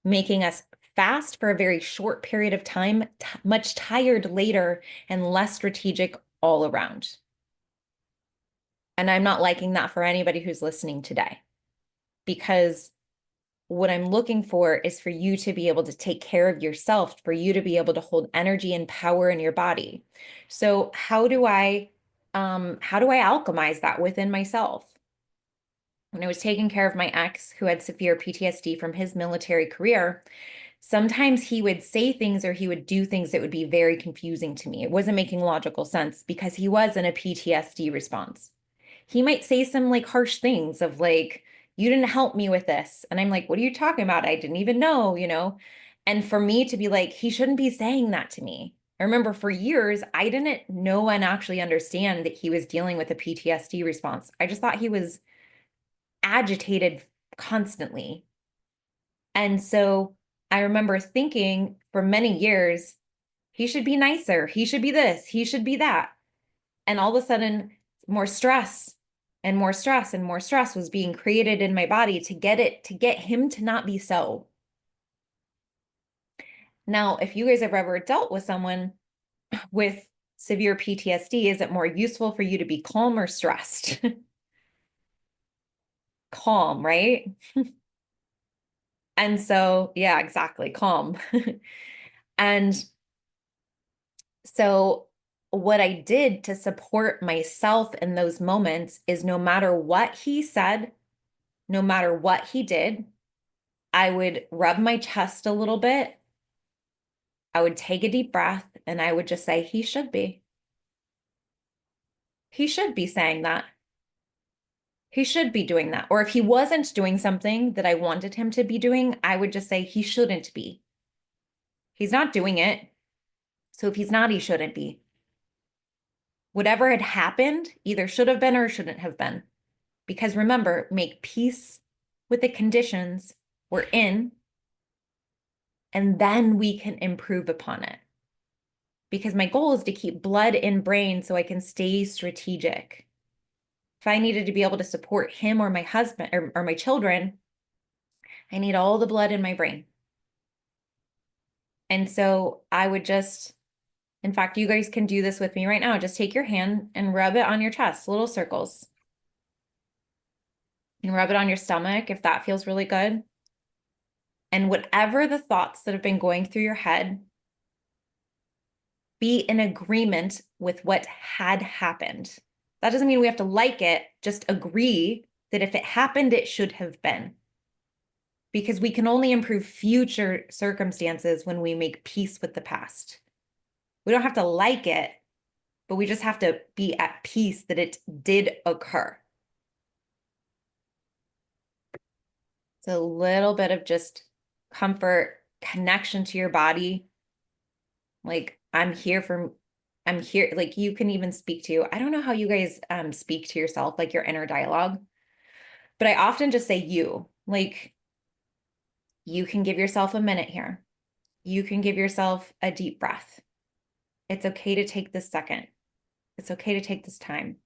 making us fast for a very short period of time, much tired later, and less strategic all around. And I'm not liking that for anybody who's listening today, because what I'm looking for is for you to be able to take care of yourself, for you to be able to hold energy and power in your body. So how do I alchemize that within myself? When I was taking care of my ex who had severe PTSD from his military career, sometimes he would say things or he would do things that would be very confusing to me. It wasn't making logical sense because he was in a PTSD response. He might say some like harsh things of like, you didn't help me with this. And I'm like, what are you talking about? I didn't even know, you know? And for me to be like, he shouldn't be saying that to me. I remember for years, I didn't know and actually understand that he was dealing with a PTSD response. I just thought he was agitated constantly. And so I remember thinking for many years, he should be nicer. He should be this. He should be that. And all of a sudden, more stress and more stress and more stress was being created in my body to get him to not be so. Now, if you guys have ever dealt with someone with severe PTSD, is it more useful for you to be calm or stressed? Calm, right? And so, yeah, exactly, calm. And so what I did to support myself in those moments is no matter what he said, no matter what he did, I would rub my chest a little bit. I would take a deep breath and I would just say, he should be. He should be saying that. He should be doing that. Or if he wasn't doing something that I wanted him to be doing, I would just say he shouldn't be. He's not doing it. So if he's not, he shouldn't be. Whatever had happened either should have been or shouldn't have been. Because remember, make peace with the conditions we're in, and then we can improve upon it. Because my goal is to keep blood in brain so I can stay strategic. If I needed to be able to support him or my husband or my children, I need all the blood in my brain. And so I would just, in fact, you guys can do this with me right now. Just take your hand and rub it on your chest, little circles. And rub it on your stomach if that feels really good. And whatever the thoughts that have been going through your head, be in agreement with what had happened. That doesn't mean we have to like it, just agree that if it happened, it should have been. Because we can only improve future circumstances when we make peace with the past. We don't have to like it, but we just have to be at peace that it did occur. It's a little bit of just comfort, connection to your body. Like I'm here, like you can even speak to, I don't know how you guys speak to yourself, like your inner dialogue, but I often just say you, like you can give yourself a minute here. You can give yourself a deep breath. It's okay to take this second. It's okay to take this time.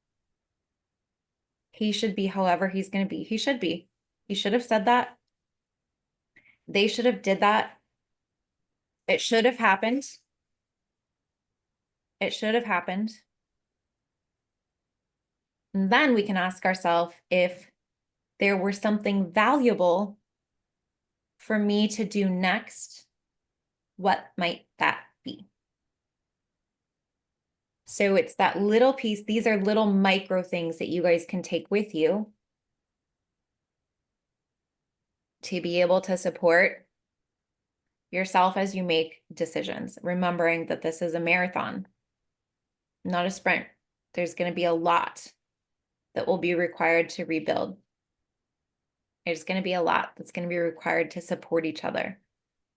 He should be however he's going to be. He should be. He should have said that. They should have did that. It should have happened. It should have happened. And then we can ask ourselves if there were something valuable for me to do next, what might that be? So it's that little piece. These are little micro things that you guys can take with you. to be able to support yourself as you make decisions, remembering that this is a marathon, not a sprint. There's going to be a lot that will be required to rebuild. There's going to be a lot that's going to be required to support each other.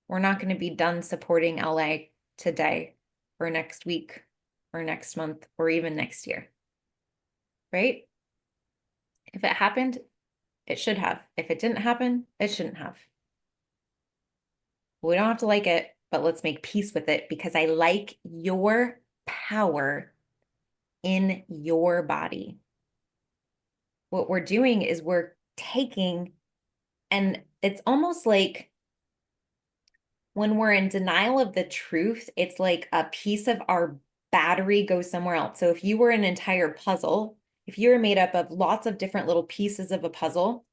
We're not going to be done supporting LA today or next week or next month or even next year, right? If it happened, it should have. If it didn't happen, it shouldn't have. We don't have to like it, but let's make peace with it because I like your power in your body. What we're doing is we're taking, and it's almost like when we're in denial of the truth, it's like a piece of our battery goes somewhere else. So if you were an entire puzzle, if you were made up of lots of different little pieces of a puzzle,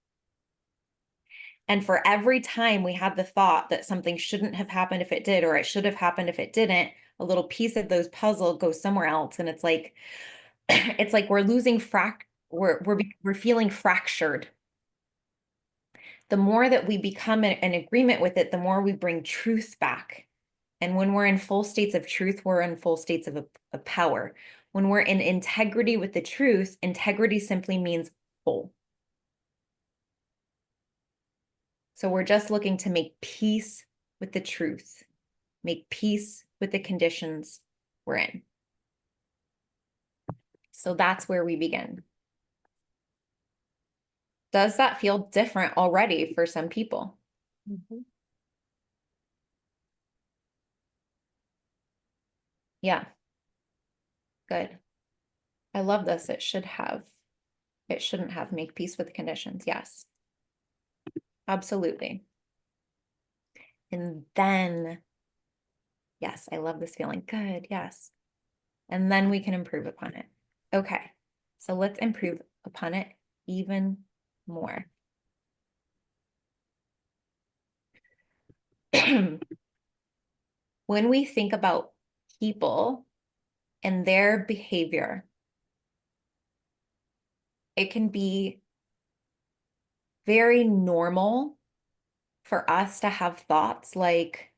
and for every time we have the thought that something shouldn't have happened if it did, or it should have happened if it didn't, a little piece of those puzzle goes somewhere else. And it's like, it's like we're losing we're feeling fractured. The more that we become in agreement with it, the more we bring truth back. And when we're in full states of truth, we're in full states of power. When we're in integrity with the truth, integrity simply means whole. So we're just looking to make peace with the truth, make peace with the conditions we're in. So that's where we begin. Does that feel different already for some people? Mhm. Yeah, good. I love this. It shouldn't have make peace with the conditions. Yes, absolutely. And then, yes, I love this feeling. Good. Yes. And then we can improve upon it. Okay. So let's improve upon it even more. When we think about people and their behavior, it can be very normal for us to have thoughts like,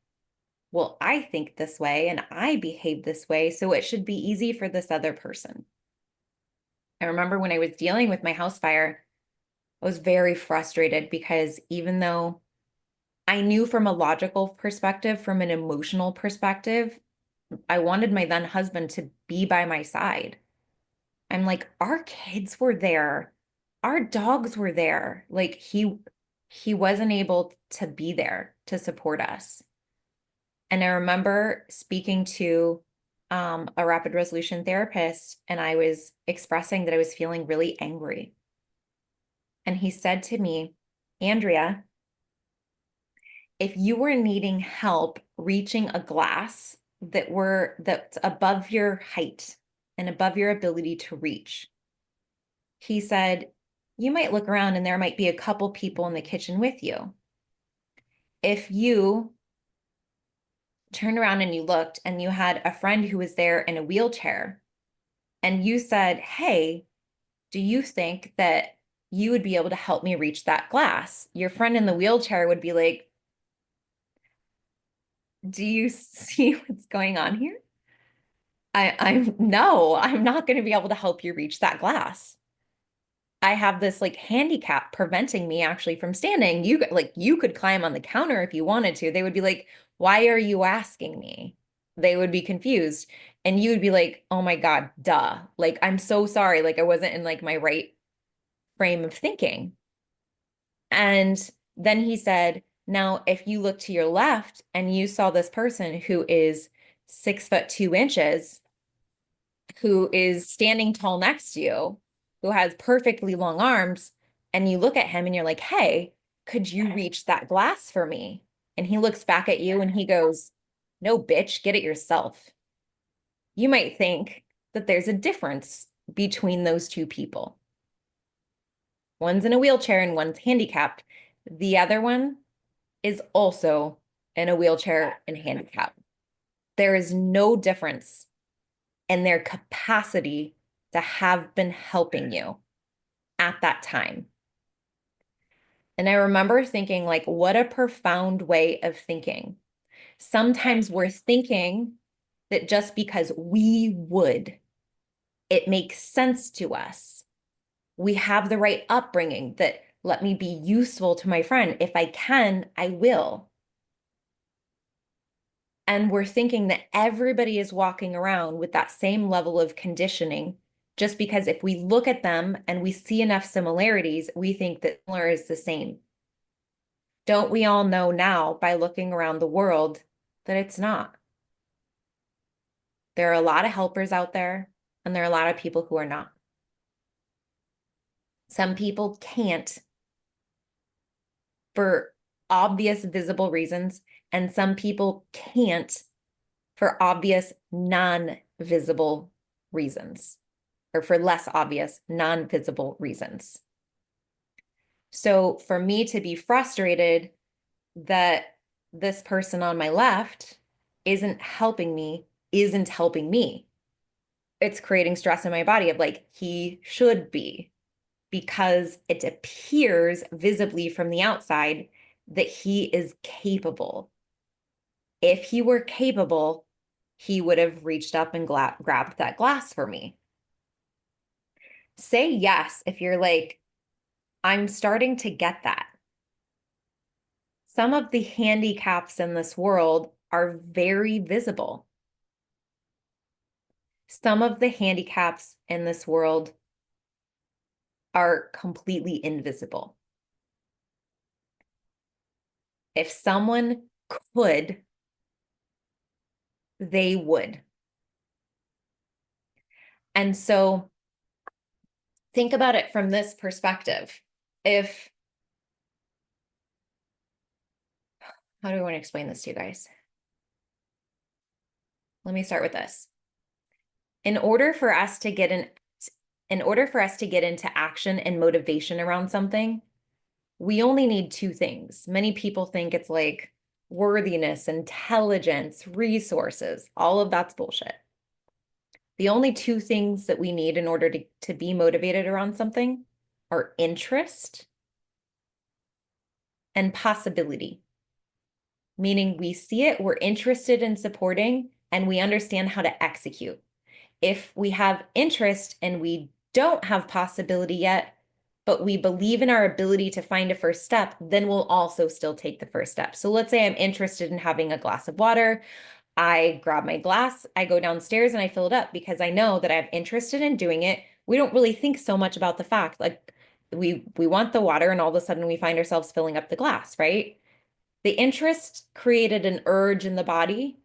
well, I think this way and I behave this way, so it should be easy for this other person. I remember when I was dealing with my house fire, I was very frustrated because even though I knew from a logical perspective, from an emotional perspective, I wanted my then husband to be by my side. I'm like, our kids were there. Our dogs were there. Like he wasn't able to be there to support us. And I remember speaking to a rapid resolution therapist, and I was expressing that I was feeling really angry. And he said to me, Andrea, if you were needing help reaching a glass that's above your height and above your ability to reach, he said, you might look around and there might be a couple people in the kitchen with you. If you turned around and you looked and you had a friend who was there in a wheelchair and you said, hey, do you think that you would be able to help me reach that glass? Your friend in the wheelchair would be like, do you see what's going on here? I'm no, I'm not going to be able to help you reach that glass. I have this like handicap preventing me actually from standing. You could climb on the counter if you wanted to. They would be like, "Why are you asking me?" They would be confused. And you would be like, "Oh my God, duh. Like I'm so sorry. Like I wasn't in like my right frame of thinking." And then he said, "Now if you look to your left and you saw this person who is 6'2" who is standing tall next to you, who has perfectly long arms, and you look at him and you're like, hey, could you reach that glass for me? And he looks back at you and he goes, no, bitch, get it yourself. You might think that there's a difference between those two people. One's in a wheelchair and one's handicapped. The other one is also in a wheelchair and handicapped. There is no difference and their capacity to have been helping you at that time. And I remember thinking, like, what a profound way of thinking. Sometimes we're thinking that just because we would, it makes sense to us. We have the right upbringing that let me be useful to my friend. If I can, I will. And we're thinking that everybody is walking around with that same level of conditioning just because if we look at them and we see enough similarities, we think that similar is the same. Don't we all know now by looking around the world that it's not? There are a lot of helpers out there, and there are a lot of people who are not. Some people can't for obvious visible reasons, and some people can't for obvious non-visible reasons, or for less obvious non-visible reasons. So for me to be frustrated that this person on my left isn't helping me, it's creating stress in my body of like, he should be, because it appears visibly from the outside that he is capable. If he were capable, he would have reached up and grabbed that glass for me. Say yes if you're like, I'm starting to get that. Some of the handicaps in this world are very visible. Some of the handicaps in this world are completely invisible. If someone could, they would. And so think about it from this perspective. How do I want to explain this to you guys? Let me start with this. In order for us to get into action and motivation around something, we only need two things. Many people think it's like worthiness, intelligence, resources. All of that's bullshit. The only two things that we need in order to be motivated around something are interest and possibility. Meaning we see it, we're interested in supporting, and we understand how to execute. If we have interest and we don't have possibility yet, but we believe in our ability to find a first step, then we'll also still take the first step. So let's say I'm interested in having a glass of water. I grab my glass, I go downstairs and I fill it up because I know that I'm interested in doing it. We don't really think so much about the fact, like we want the water and all of a sudden we find ourselves filling up the glass, right? The interest created an urge in the body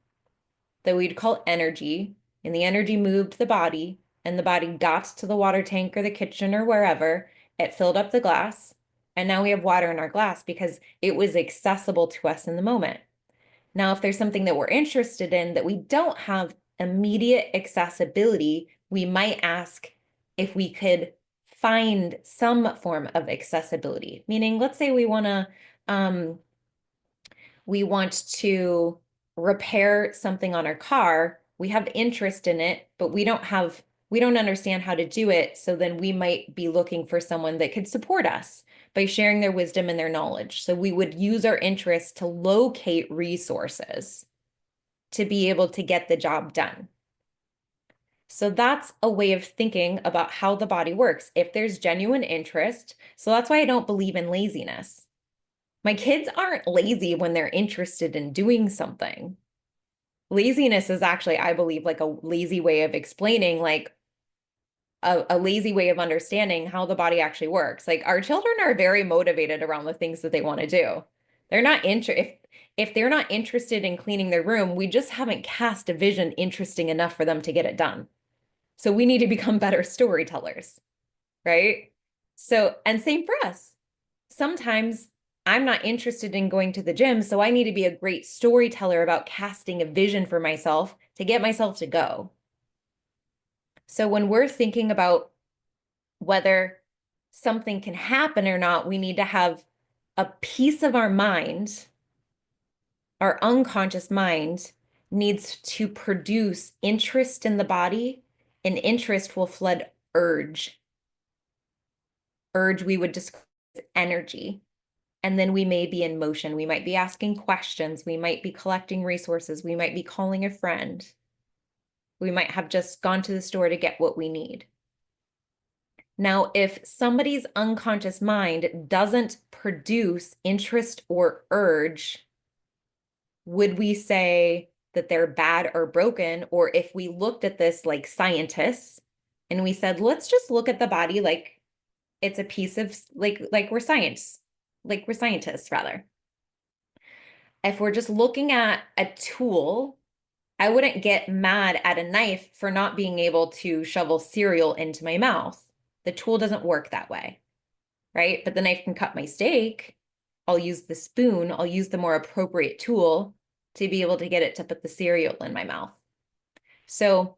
that we'd call energy, and the energy moved the body, and the body got to the water tank or the kitchen or wherever. It filled up the glass, and now we have water in our glass because it was accessible to us in the moment. Now, if there's something that we're interested in that we don't have immediate accessibility, we might ask if we could find some form of accessibility. Meaning, let's say we want to repair something on our car. We have interest in it, but we don't understand how to do it. So then we might be looking for someone that could support us by sharing their wisdom and their knowledge. So we would use our interest to locate resources to be able to get the job done. So that's a way of thinking about how the body works. If there's genuine interest, so that's why I don't believe in laziness. My kids aren't lazy when they're interested in doing something. Laziness is actually, I believe, like a lazy way of explaining, like a lazy way of understanding how the body actually works. Like our children are very motivated around the things that they want to do. They're not if they're not interested in cleaning their room, we just haven't cast a vision interesting enough for them to get it done. So we need to become better storytellers, right? So, and same for us. Sometimes I'm not interested in going to the gym, so I need to be a great storyteller about casting a vision for myself to get myself to go. So when we're thinking about whether something can happen or not, we need to have a piece of our mind, our unconscious mind needs to produce interest in the body, and interest will flood urge. Urge we would describe as energy. And then we may be in motion. We might be asking questions. We might be collecting resources. We might be calling a friend. We might have just gone to the store to get what we need. Now, if somebody's unconscious mind doesn't produce interest or urge, would we say that they're bad or broken? Or if we looked at this like scientists and we said, let's just look at the body like it's a piece of like we're scientists rather. If we're just looking at a tool, I wouldn't get mad at a knife for not being able to shovel cereal into my mouth. The tool doesn't work that way, right? But the knife can cut my steak. I'll use the spoon. I'll use the more appropriate tool to be able to get it to put the cereal in my mouth. So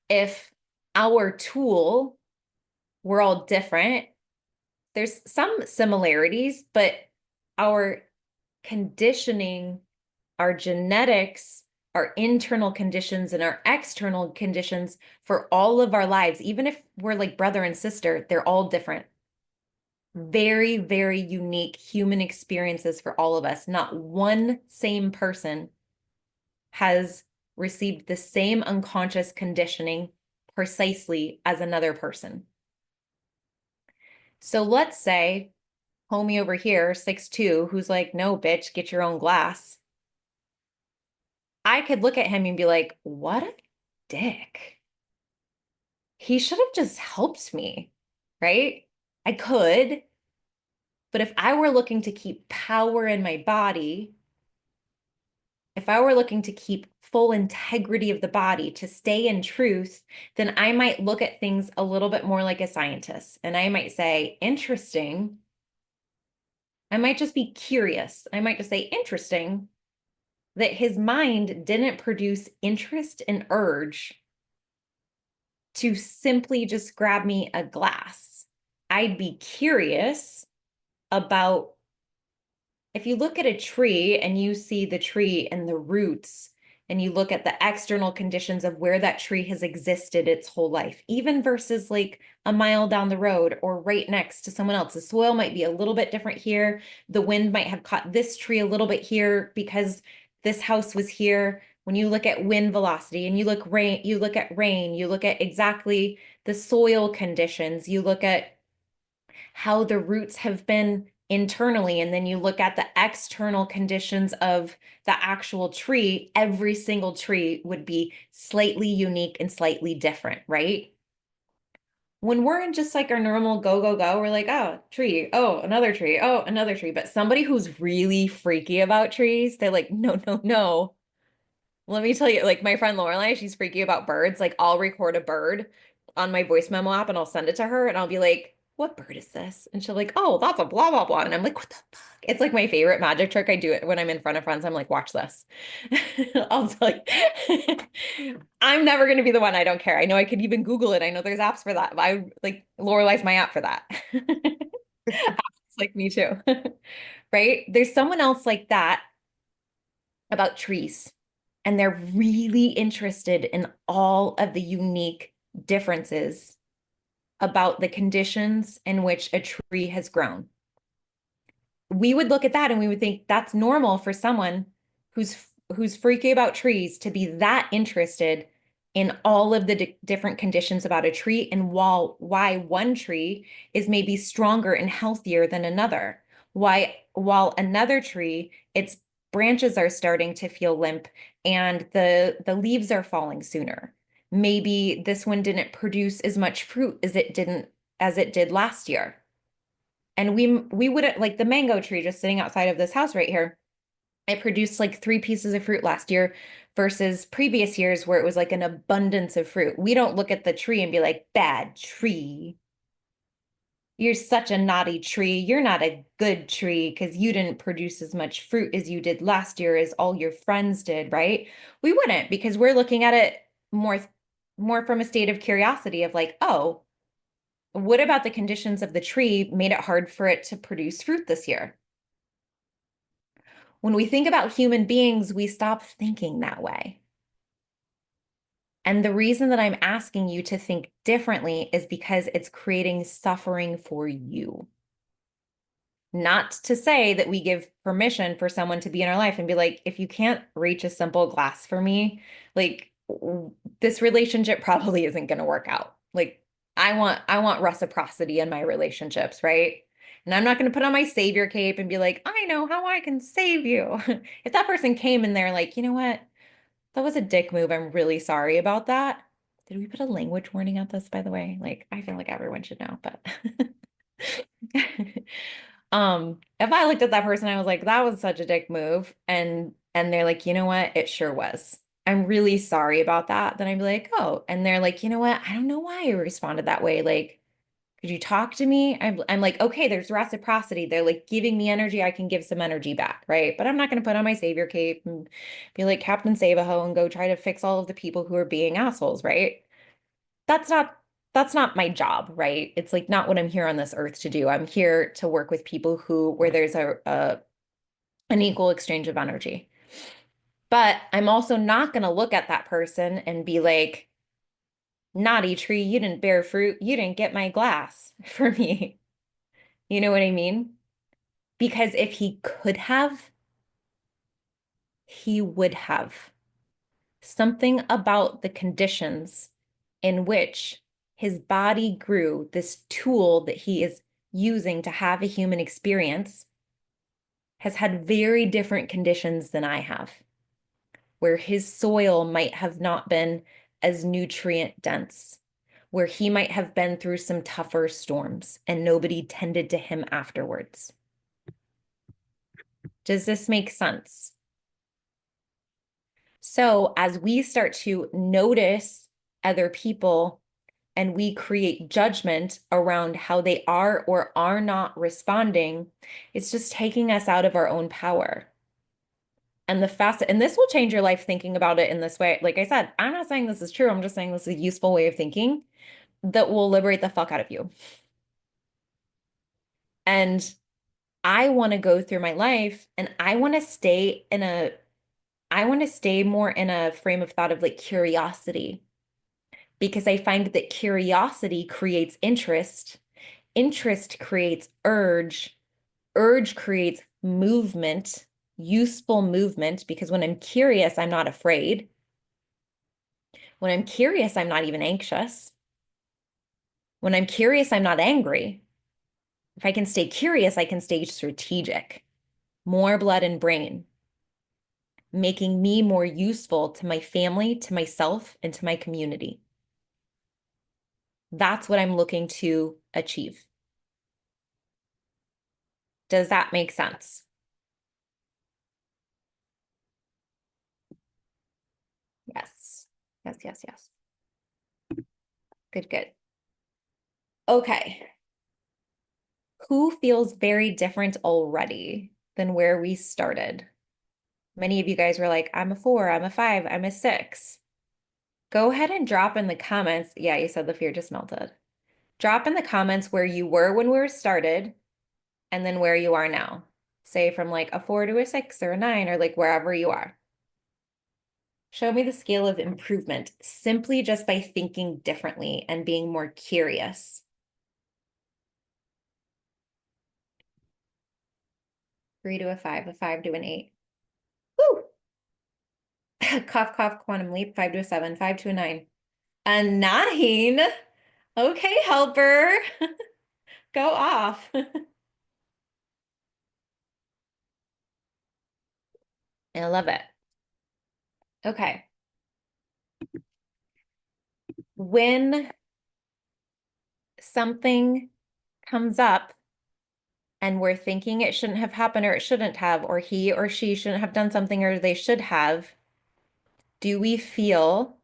if our tool, we're all different, there's some similarities, but our conditioning, our genetics, our internal conditions, and our external conditions for all of our lives, even if we're like brother and sister, they're all different. Very, very unique human experiences for all of us. Not one same person has received the same unconscious conditioning precisely as another person. So let's say homie over here, 6'2", who's like, no, bitch, get your own glass. I could look at him and be like, what a dick. He should have just helped me, right? I could, but if I were looking to keep power in my body, if I were looking to keep full integrity of the body, to stay in truth, then I might look at things a little bit more like a scientist. And I might say, interesting. I might just be curious. I might just say, interesting that his mind didn't produce interest and urge to simply just grab me a glass. I'd be curious about if you look at a tree and you see the tree and the roots, and you look at the external conditions of where that tree has existed its whole life, even versus like a mile down the road or right next to someone else, the soil might be a little bit different here. The wind might have caught this tree a little bit here because this house was here. When you look at wind velocity and you look at rain, you look at exactly the soil conditions, you look at how the roots have been internally, and then you look at the external conditions of the actual tree, every single tree would be slightly unique and slightly different, right? When we're in just like our normal go, go, go, we're like, oh, tree, oh, another tree, oh, another tree. But somebody who's really freaky about trees, they're like, no, no, no. Let me tell you, like my friend Lorelai, she's freaky about birds. Like I'll record a bird on my voice memo app and I'll send it to her and I'll be like, what bird is this? And she'll like, oh, that's a blah, blah, blah. And I'm like, what the fuck? It's like my favorite magic trick. I do it when I'm in front of friends. I'm like, watch this. I'll tell you. I'm never going to be the one. I don't care. I know I could even Google it. I know there's apps for that. I like Lorelai's my app for that. Apps like me too. Right? There's someone else like that about trees. And they're really interested in all of the unique differences about the conditions in which a tree has grown. We would look at that and we would think that's normal for someone who's freaky about trees to be that interested in all of the different conditions about a tree and why one tree is maybe stronger and healthier than another. Why while another tree, its branches are starting to feel limp and the leaves are falling sooner. Maybe this one didn't produce as much fruit as it did last year. And we wouldn't like the mango tree just sitting outside of this house right here. It produced like 3 pieces of fruit last year versus previous years where it was like an abundance of fruit. We don't look at the tree and be like, bad tree. You're such a naughty tree. You're not a good tree because you didn't produce as much fruit as you did last year as all your friends did, right? We wouldn't because we're looking at it more from a state of curiosity of like, oh, what about the conditions of the tree made it hard for it to produce fruit this year? When we think about human beings, we stop thinking that way. And the reason that I'm asking you to think differently is because it's creating suffering for you. Not to say that we give permission for someone to be in our life and be like, if you can't reach a simple glass for me, like this relationship probably isn't going to work out. Like I want reciprocity in my relationships, right? And I'm not going to put on my savior cape and be like, I know how I can save you. If that person came in there like, you know what? That was a dick move. I'm really sorry about that. Did we put a language warning at this, by the way? Like, I feel like everyone should know, but if I looked at that person, I was like, that was such a dick move. And they're like, you know what? It sure was. I'm really sorry about that. Then I'd be like, oh, and they're like, you know what? I don't know why I responded that way. Like, could you talk to me? I'm like, okay, there's reciprocity. They're like giving me energy. I can give some energy back, right? But I'm not going to put on my savior cape and be like Captain Save-A-Ho and go try to fix all of the people who are being assholes, right? That's not that's not my job, right? It's like not what I'm here on this earth to do. I'm here to work with people who where there's a an equal exchange of energy. But I'm also not going to look at that person and be like, naughty tree, you didn't bear fruit. You didn't get my glass for me. You know what I mean? Because if he could have, he would have. Something about the conditions in which his body grew, this tool that he is using to have a human experience, has had very different conditions than I have, where his soil might have not been as nutrient dense, where he might have been through some tougher storms and nobody tended to him afterwards. Does this make sense? So as we start to notice other people and we create judgment around how they are or are not responding, it's just taking us out of our own power. And and this will change your life thinking about it in this way. Like I said, I'm not saying this is true. I'm just saying this is a useful way of thinking that will liberate the fuck out of you. And I want to go through my life and I want to stay more in a frame of thought of like curiosity because I find that curiosity creates interest, interest creates urge, urge creates movement, useful movement, because when I'm curious, I'm not afraid. When I'm curious, I'm not even anxious. When I'm curious, I'm not angry. If I can stay curious, I can stay strategic, more blood and brain, making me more useful to my family, to myself, and to my community. That's what I'm looking to achieve. Does that make sense? Yes. Yes, yes, yes. Good, good. Okay. Who feels very different already than where we started? Many of you guys were like, I'm a 4, I'm a 5, I'm a 6. Go ahead and drop in the comments. Yeah, you said the fear just melted. Drop in the comments where you were when we were started and then where you are now. Say from like a 4 to a 6 or a 9 or like wherever you are. Show me the scale of improvement simply just by thinking differently and being more curious. 3 to a 5 to an 8. Woo! Cough, cough, quantum leap, 5 to a 7, 5 to a 9. A 9? Okay, helper. Go off. I love it. Okay. When something comes up and we're thinking it shouldn't have happened or it shouldn't have, or he or she shouldn't have done something or they should have, do we feel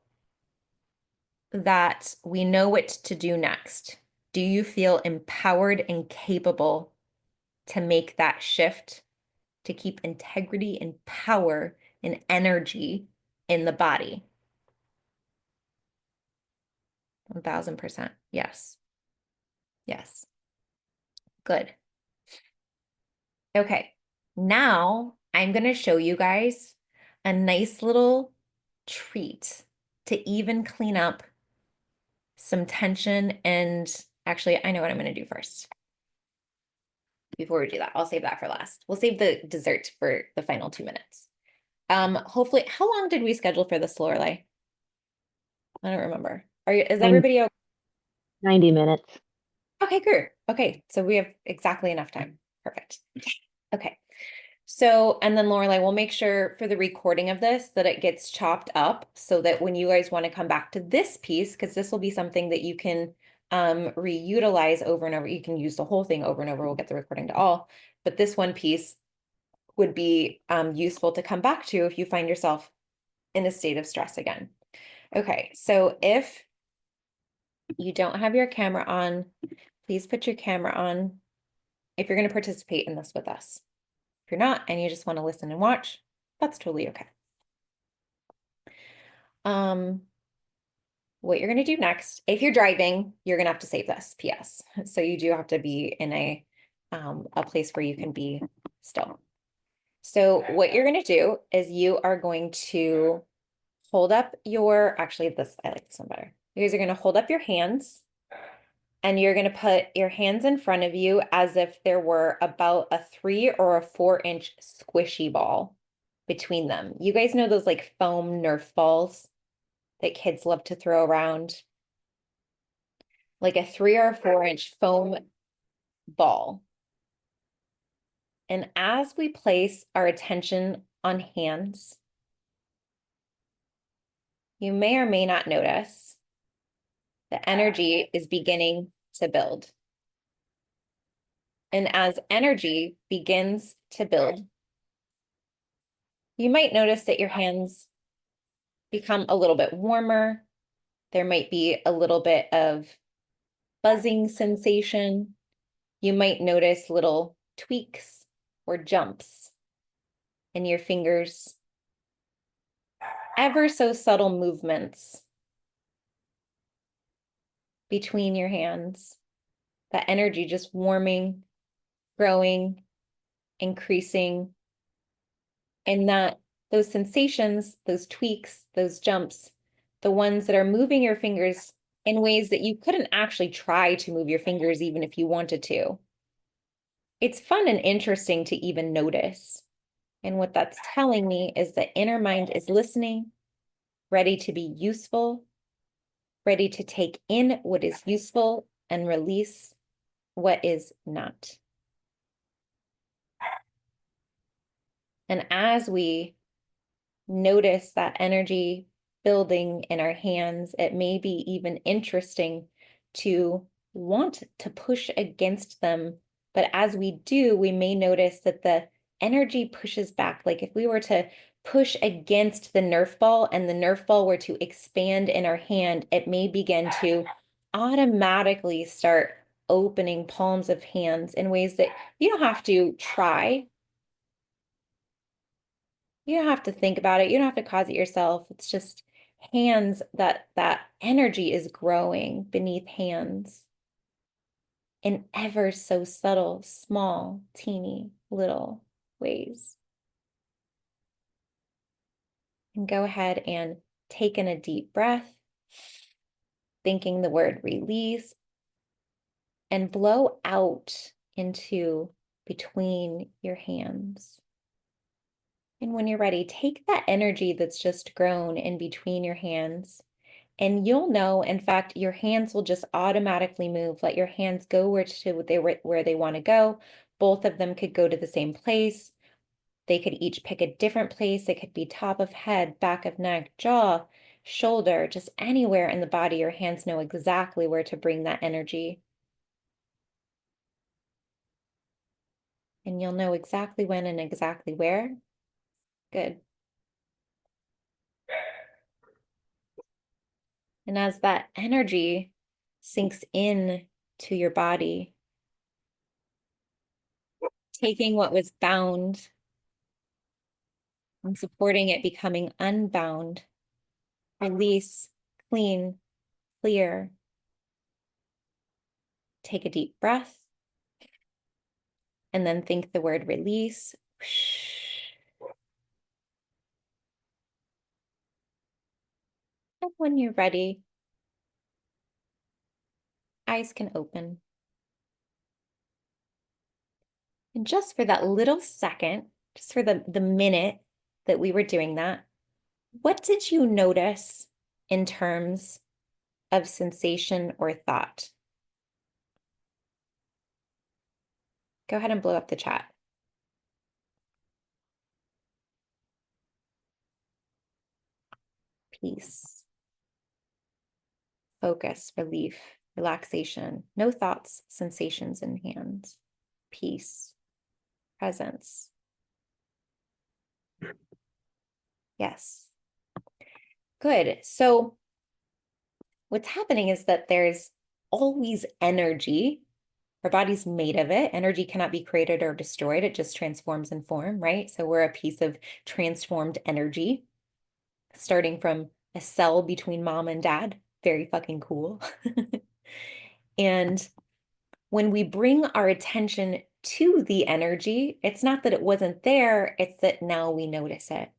that we know what to do next? Do you feel empowered and capable to make that shift, to keep integrity and power and energy in the body? 1000%. Yes. Yes. Good. Okay. Now I'm going to show you guys a nice little treat to even clean up some tension. And actually, I know what I'm going to do first. before we do that. I'll save that for last. We'll save the dessert for the final 2 minutes. Hopefully, how long did we schedule for this, Lorelai? I don't remember. Is everybody okay? 90 minutes. Okay, good. Okay, so we have exactly enough time. Perfect. Okay. So, and then Lorelai, we'll make sure for the recording of this that it gets chopped up so that when you guys want to come back to this piece, because this will be something that you can reutilize over and over. You can use the whole thing over and over. We'll get the recording to all, but this one piece would be useful to come back to if you find yourself in a state of stress again. Okay, so if you don't have your camera on, please put your camera on if you're going to participate in this with us. If you're not and you just want to listen and watch, that's totally okay. What you're going to do next, if you're driving, you're going to have to save this, PS. So you do have to be in a place where you can be still. So what you're going to do is you are going to hold up your, actually this, I like this one better. You guys are going to hold up your hands and you're going to put your hands in front of you as if there were about a 3 or a 4-inch squishy ball between them. You guys know those like foam Nerf balls that kids love to throw around? Like a 3 or 4-inch foam ball. And as we place our attention on hands, you may or may not notice the energy is beginning to build. And as energy begins to build, you might notice that your hands become a little bit warmer. There might be a little bit of buzzing sensation. You might notice little tweaks or jumps in your fingers, ever so subtle movements between your hands, that energy just warming, growing, increasing, and that those sensations, those tweaks, those jumps, the ones that are moving your fingers in ways that you couldn't actually try to move your fingers even if you wanted to. It's fun and interesting to even notice. And what that's telling me is the inner mind is listening, ready to be useful, ready to take in what is useful and release what is not. And as we notice that energy building in our hands, it may be even interesting to want to push against them. But as we do, we may notice that the energy pushes back. Like if we were to push against the Nerf ball and the Nerf ball were to expand in our hand, it may begin to automatically start opening palms of hands in ways that you don't have to try. You don't have to think about it. You don't have to cause it yourself. It's just hands that energy is growing beneath hands in ever so subtle, small, teeny little ways. And go ahead and take in a deep breath, thinking the word release, and blow out into between your hands. And when you're ready, take that energy that's just grown in between your hands, and you'll know, in fact, your hands will just automatically move. Let your hands go where they want to go. Both of them could go to the same place. They could each pick a different place. It could be top of head, back of neck, jaw, shoulder, just anywhere in the body. Your hands know exactly where to bring that energy. And you'll know exactly when and exactly where. Good. And as that energy sinks in to your body, taking what was bound and supporting it becoming unbound, release, clean, clear. Take a deep breath and then think the word release. And when you're ready, eyes can open. And just for that little second, just for the minute that we were doing that, what did you notice in terms of sensation or thought? Go ahead and blow up the chat. Peace, focus, relief, relaxation, no thoughts, sensations in hands, peace, presence. Yes. Good. So what's happening is that there's always energy. Our body's made of it. Energy cannot be created or destroyed. It just transforms in form, right? So we're a piece of transformed energy, starting from a cell between mom and dad. Very fucking cool. And when we bring our attention to the energy, it's not that it wasn't there, it's that now we notice it.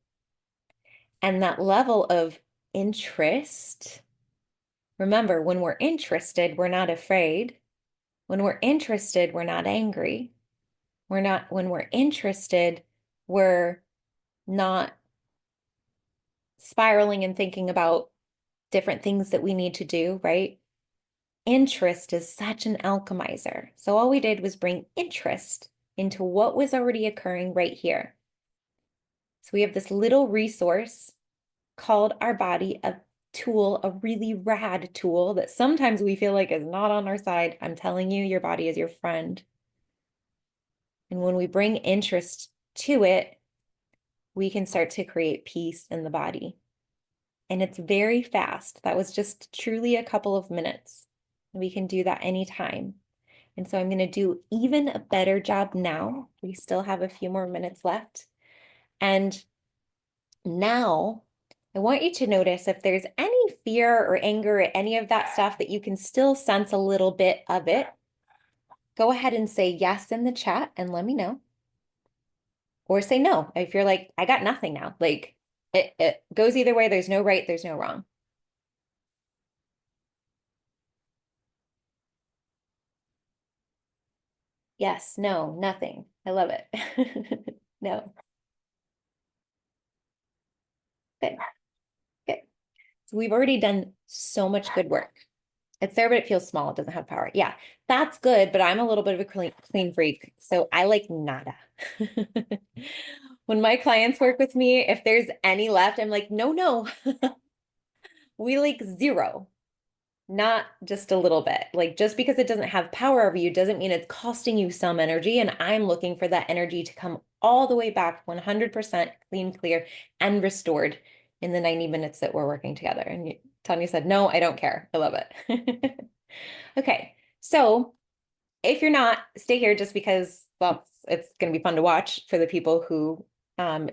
And that level of interest, remember, when we're interested, we're not afraid. When we're interested, we're not angry. When we're interested, we're not spiraling and thinking about different things that we need to do, right? Interest is such an alchemizer. So all we did was bring interest into what was already occurring right here. So we have this little resource called our body, a tool, a really rad tool that sometimes we feel like is not on our side. I'm telling you, your body is your friend. And when we bring interest to it, we can start to create peace in the body. And it's very fast. That was just truly a couple of minutes. We can do that anytime. And so I'm going to do even a better job now. We still have a few more minutes left. And now I want you to notice if there's any fear or anger or any of that stuff that you can still sense a little bit of it. Go ahead and say yes in the chat and let me know. Or say no if you're like, I got nothing now. Like it goes either way. There's no right, there's no wrong. Yes, no, nothing. I love it. No. Good. Good. So we've already done so much good work. It's there, but it feels small. It doesn't have power. Yeah, that's good, but I'm a little bit of a clean freak. So I like nada. When my clients work with me, if there's any left, I'm like, no, no. We like zero, not just a little bit. Like just because it doesn't have power over you doesn't mean it's costing you some energy. And I'm looking for that energy to come all the way back 100% clean, clear, and restored in the 90 minutes that we're working together. And Tanya said, no, I don't care. I love it. Okay, so if you're not, stay here just because, well, it's going to be fun to watch for the people who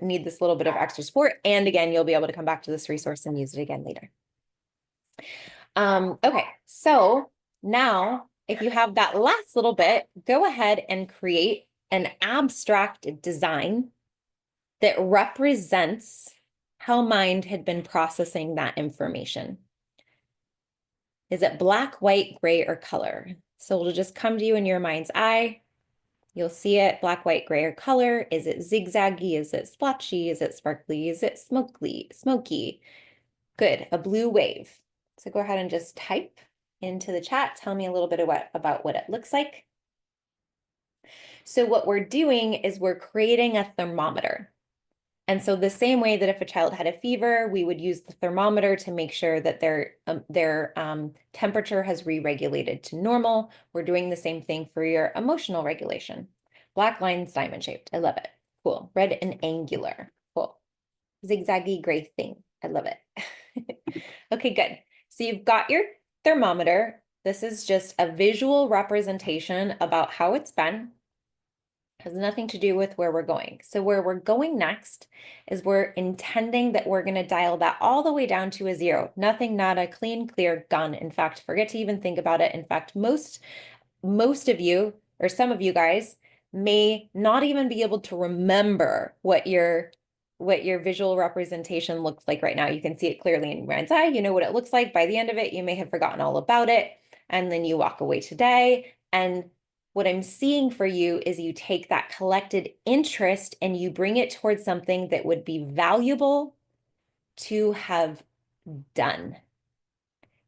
need this little bit of extra support. And again, you'll be able to come back to this resource and use it again later. Okay, so now if you have that last little bit, go ahead and create an abstract design that represents how mind had been processing that information. Is it black, white, gray, or color? So it'll just come to you in your mind's eye. You'll see it black, white, gray, or color. Is it zigzaggy? Is it splotchy? Is it sparkly? Is it smoky? Good, a blue wave. So go ahead and just type into the chat. Tell me a little bit about what it looks like. So what we're doing is we're creating a thermometer. And so the same way that if a child had a fever, we would use the thermometer to make sure that their temperature has re-regulated to normal. We're doing the same thing for your emotional regulation. Black lines, diamond shaped. I love it. Cool. Red and angular. Cool. Zigzaggy gray thing. I love it. Okay, good. So you've got your thermometer. This is just a visual representation about how it's been. Has nothing to do with where we're going. So where we're going next is we're intending that we're going to dial that all the way down to a zero. Nothing, nada, clean, clear, gone. In fact, forget to even think about it. In fact, most of you, or some of you guys, may not even be able to remember what your visual representation looks like right now. You can see it clearly in your mind's eye. You know what it looks like. By the end of it, you may have forgotten all about it. And then you walk away today and What I'm seeing for you is you take that collected interest and you bring it towards something that would be valuable to have done.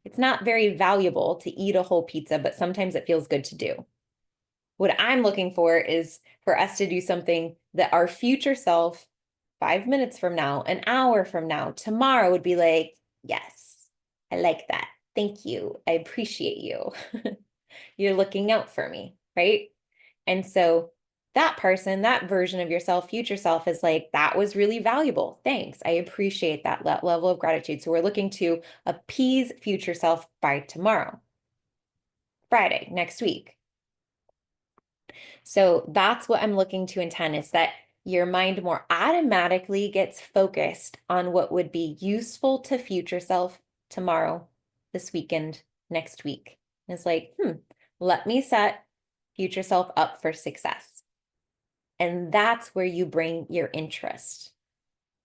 It's not very valuable to eat a whole pizza, but sometimes it feels good to do. What I'm looking for is for us to do something that our future self, 5 minutes from now, an hour from now, tomorrow would be like, yes, I like that. Thank you. I appreciate you. You're looking out for me, right? And so that person, that version of yourself, future self is like, that was really valuable. Thanks. I appreciate that level of gratitude. So we're looking to appease future self by tomorrow, Friday, next week. So that's what I'm looking to intend is that your mind more automatically gets focused on what would be useful to future self tomorrow, this weekend, next week. And it's like, let me set future self up for success. And that's where you bring your interest.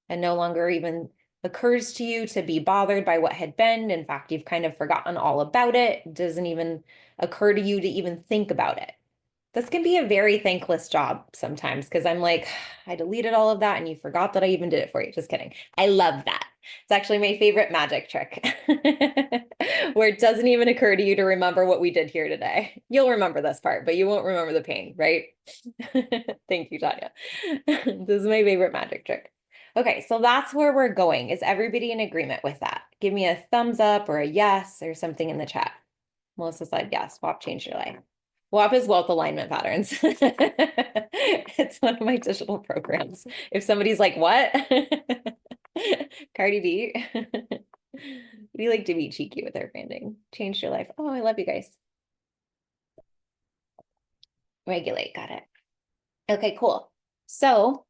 And no longer even occurs to you to be bothered by what had been. In fact, you've kind of forgotten all about it. It doesn't even occur to you to even think about it. This can be a very thankless job sometimes because I'm like, I deleted all of that and you forgot that I even did it for you. Just kidding. I love that. It's actually my favorite magic trick where it doesn't even occur to you to remember what we did here today. You'll remember this part, but you won't remember the pain, right? Thank you, Tanya. This is my favorite magic trick. Okay, so that's where we're going. Is everybody in agreement with that? Give me a thumbs up or a yes or something in the chat. Melissa said yes, swap changed your life. WAP is wealth alignment patterns. It's one of my digital programs. If somebody's like, what? Cardi B. We like to be cheeky with our branding. Changed your life. Oh, I love you guys. Regulate, got it. Okay, cool. So,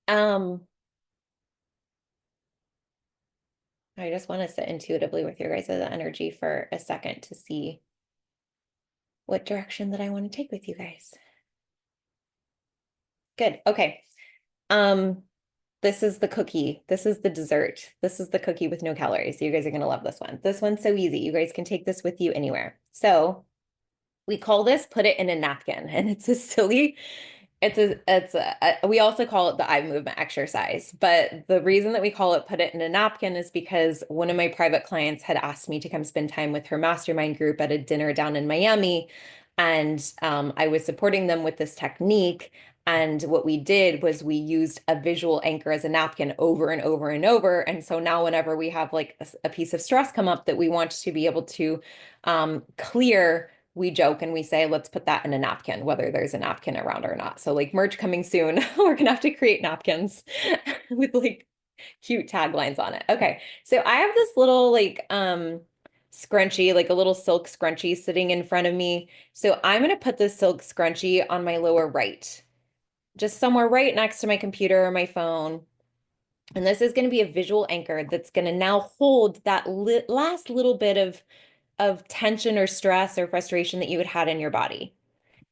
I just want to sit intuitively with your guys' energy for a second to see what direction that I want to take with you guys. Good. Okay. This is the cookie. This is the dessert. This is the cookie with no calories. You guys are going to love this one. This one's so easy. You guys can take this with you anywhere. So we call this put it in a napkin. And it's a silly, we also call it the eye movement exercise. But the reason that we call it put it in a napkin is because one of my private clients had asked me to come spend time with her mastermind group at a dinner down in Miami. And I was supporting them with this technique. And what we did was we used a visual anchor as a napkin over and over and over. And so now whenever we have like a piece of stress come up that we want to be able to clear, we joke and we say, let's put that in a napkin, whether there's a napkin around or not. So like merch coming soon, we're gonna have to create napkins with like cute taglines on it. Okay, so I have this little like scrunchie, like a little silk scrunchie sitting in front of me. So I'm gonna put this silk scrunchie on my lower right, just somewhere right next to my computer or my phone. And this is going to be a visual anchor that's going to now hold that last little bit of tension or stress or frustration that you had in your body.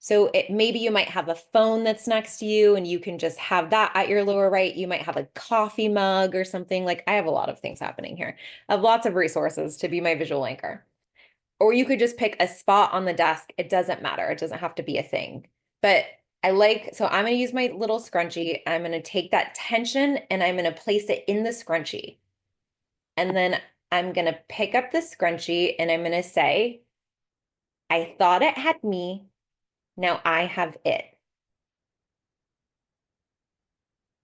So maybe you might have a phone that's next to you and you can just have that at your lower right. You might have a coffee mug or something. Like I have a lot of things happening here. I have lots of resources to be my visual anchor. Or you could just pick a spot on the desk. It doesn't matter. It doesn't have to be a thing. But so I'm going to use my little scrunchie. I'm going to take that tension and I'm going to place it in the scrunchie. And then I'm going to pick up the scrunchie and I'm going to say, I thought it had me. Now I have it.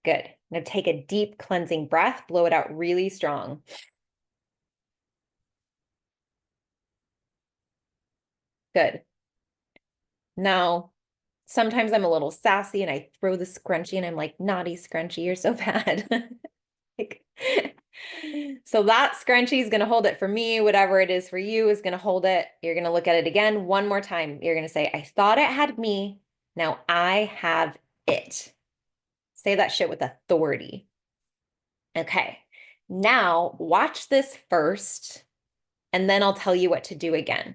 Good. Now take a deep cleansing breath, blow it out really strong. Good. Now, sometimes I'm a little sassy and I throw the scrunchie and I'm like, naughty scrunchie, you're so bad. Like, so that scrunchie is going to hold it for me. Whatever it is for you is going to hold it. You're going to look at it again one more time. You're going to say, I thought it had me. Now I have it. Say that shit with authority. Okay. Now watch this first, and then I'll tell you what to do again.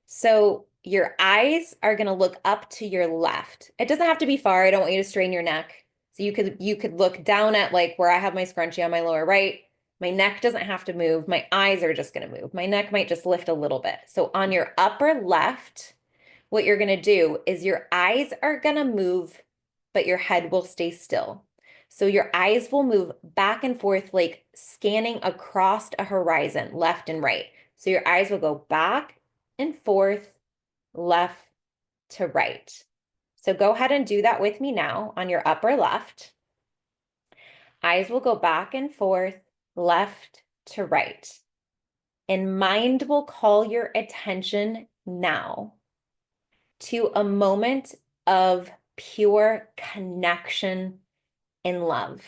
So your eyes are going to look up to your left. It doesn't have to be far. I don't want you to strain your neck. So you could look down at like where I have my scrunchie on my lower right. My neck doesn't have to move. My eyes are just going to move. My neck might just lift a little bit. So on your upper left, what you're going to do is your eyes are going to move, but your head will stay still. So your eyes will move back and forth, like scanning across a horizon, left and right. So your eyes will go back and forth, left to right. So go ahead and do that with me now on your upper left. Eyes will go back and forth, left to right. And mind will call your attention now to a moment of pure connection and love.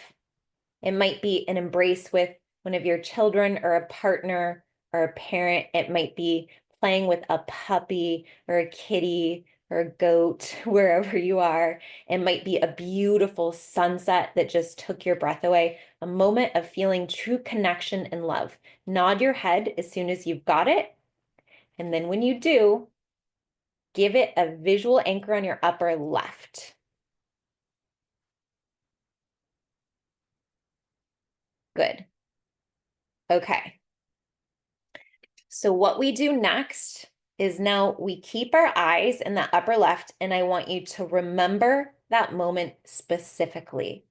It might be an embrace with one of your children or a partner or a parent. It might be playing with a puppy or a kitty or a goat, wherever you are. It might be a beautiful sunset that just took your breath away, a moment of feeling true connection and love. Nod your head as soon as you've got it. And then when you do, give it a visual anchor on your upper left. Good. Okay. So what we do next is now we keep our eyes in that upper left, and I want you to remember that moment specifically.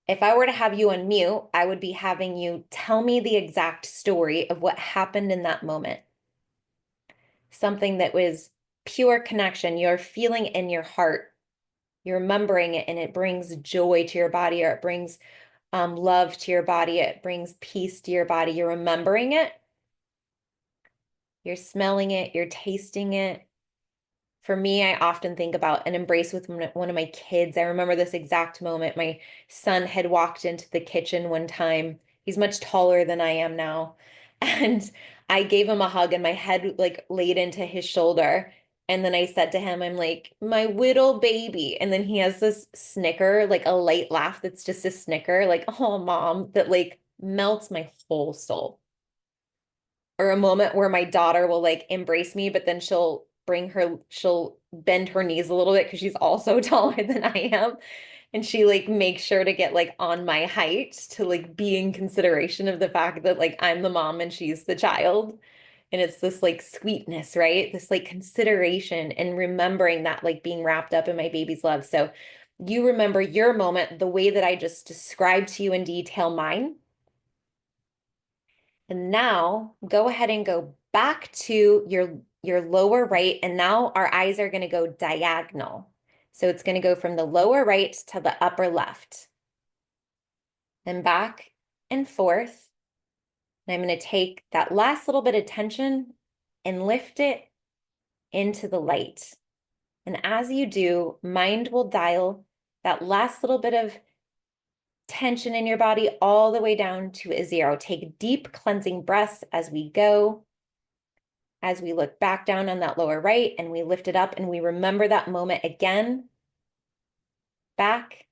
If I were to have you unmute, I would be having you tell me the exact story of what happened in that moment. Something that was pure connection, you're feeling in your heart, you're remembering it, and it brings joy to your body, or it brings love to your body, it brings peace to your body. You're remembering it, you're smelling it, you're tasting it. For me, I often think about an embrace with one of my kids. I remember this exact moment. My son had walked into the kitchen one time. He's much taller than I am now. And I gave him a hug and my head like laid into his shoulder. And then I said to him, I'm like, my little baby. And then he has this snicker, like a light laugh that's just a snicker, like, oh, mom, that like melts my whole soul. Or a moment where my daughter will like embrace me, but then she'll bend her knees a little bit because she's also taller than I am. And she like makes sure to get like on my height to like be in consideration of the fact that like I'm the mom and she's the child. And it's this like sweetness, right? This like consideration and remembering that like being wrapped up in my baby's love. So you remember your moment the way that I just described to you in detail mine. And now go ahead and go back to your lower right. And now our eyes are going to go diagonal. So it's going to go from the lower right to the upper left. And back and forth. And I'm going to take that last little bit of tension and lift it into the light. And as you do, mind will dial that last little bit of tension in your body all the way down to a zero. Take deep cleansing breaths as we go. As we look back down on that lower right and we lift it up and we remember that moment again, back,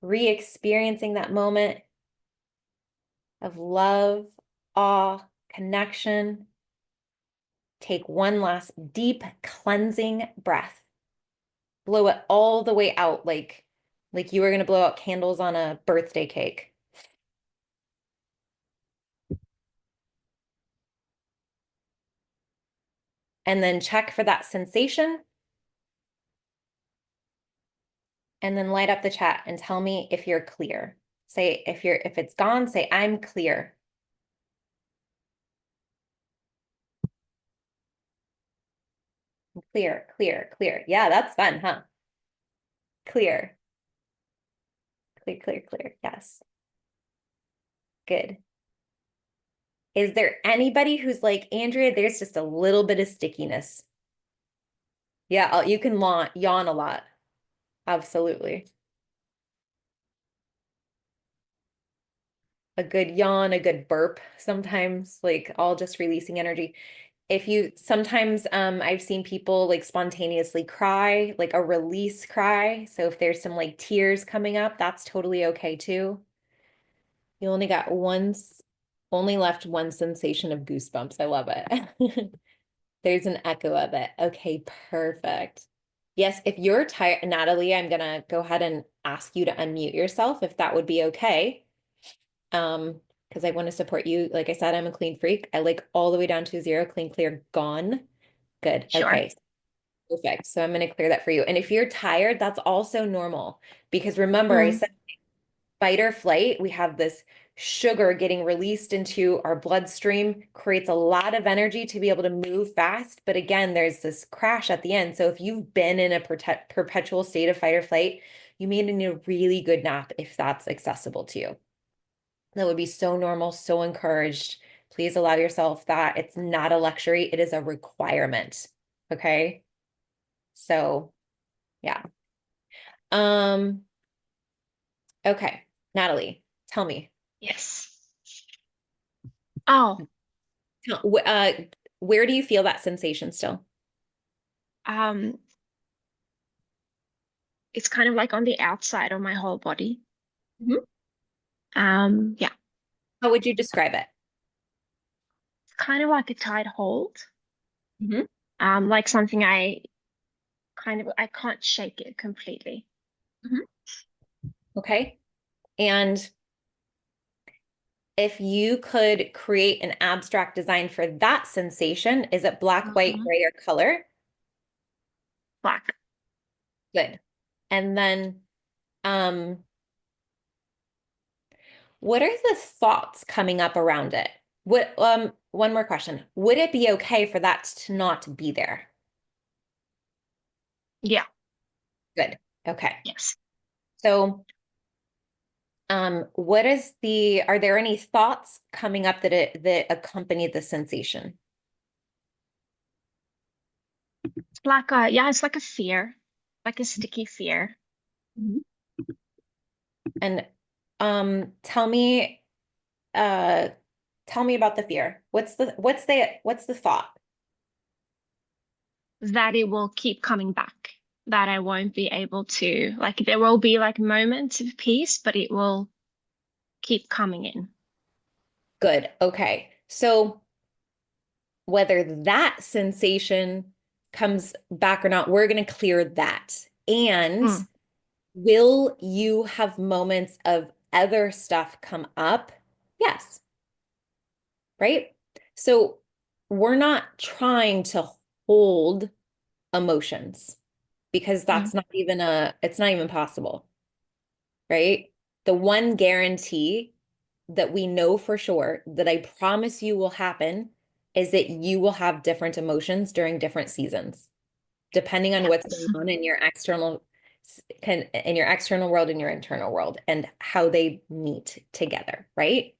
re-experiencing that moment of love, awe, connection. Take one last deep cleansing breath. Blow it all the way out like you were going to blow out candles on a birthday cake. And then check for that sensation. And then light up the chat and tell me if you're clear. Say if it's gone, say I'm clear. Clear, clear, clear. Yeah, that's fun, huh? Clear, clear, clear, clear. Yes. Good. Is there anybody who's like, Andrea, there's just a little bit of stickiness? Yeah, you can yawn a lot. Absolutely. A good yawn, a good burp sometimes, like all just releasing energy. If you sometimes I've seen people like spontaneously cry, like a release cry. So if there's some like tears coming up, that's totally okay too. You only got only left one sensation of goosebumps. I love it. There's an echo of it. Okay, perfect. Yes, if you're tired, Natalie, I'm gonna go ahead and ask you to unmute yourself if that would be okay. Because I want to support you. Like I said, I'm a clean freak. I like all the way down to zero, clean, clear, gone. Good. Sure. Okay. Perfect. So I'm going to clear that for you. And if you're tired, that's also normal because remember, I Mm, said fight or flight, we have this sugar getting released into our bloodstream, creates a lot of energy to be able to move fast. But again, there's this crash at the end. So if you've been in a perpetual state of fight or flight, you may need a really good nap if that's accessible to you. That would be so normal, so encouraged. Please allow yourself that. It's not a luxury, it is a requirement. Okay. So, yeah. Um, okay. Natalie, tell me. yes. Oh, Tell- where do you feel that sensation still? um, it's kind of like on the outside of my whole body. Mhm. Yeah, How would you describe it? it's kind of like a tight hold. Mhm. Like something I can't shake it completely. Mhm. Okay. And if you could create an abstract design for that sensation, is it black, white, Mhm. gray, or color? Black. Good. And then, um, what are the thoughts coming up around it? One more question. Would it be okay for that to not be there? Yeah. Good. Okay. Yes. So, are there any thoughts coming up that accompany the sensation? It's like a yeah, it's like a fear, like a sticky fear. Mhm. And tell me, uh, tell me about the fear. What's the thought? That it will keep coming back, that I won't be able to, like, there will be like moments of peace, but it will keep coming in. Good. Okay. So whether that sensation comes back or not, we're going to clear that. And Mm, will you have moments of other stuff come up? Yes. Right? So we're not trying to hold emotions because mm, it's not even possible, right? The one guarantee that we know for sure that I promise you will happen is that you will have different emotions during different seasons, depending on what's yes. going on in your external world and your internal world and how they meet together, right?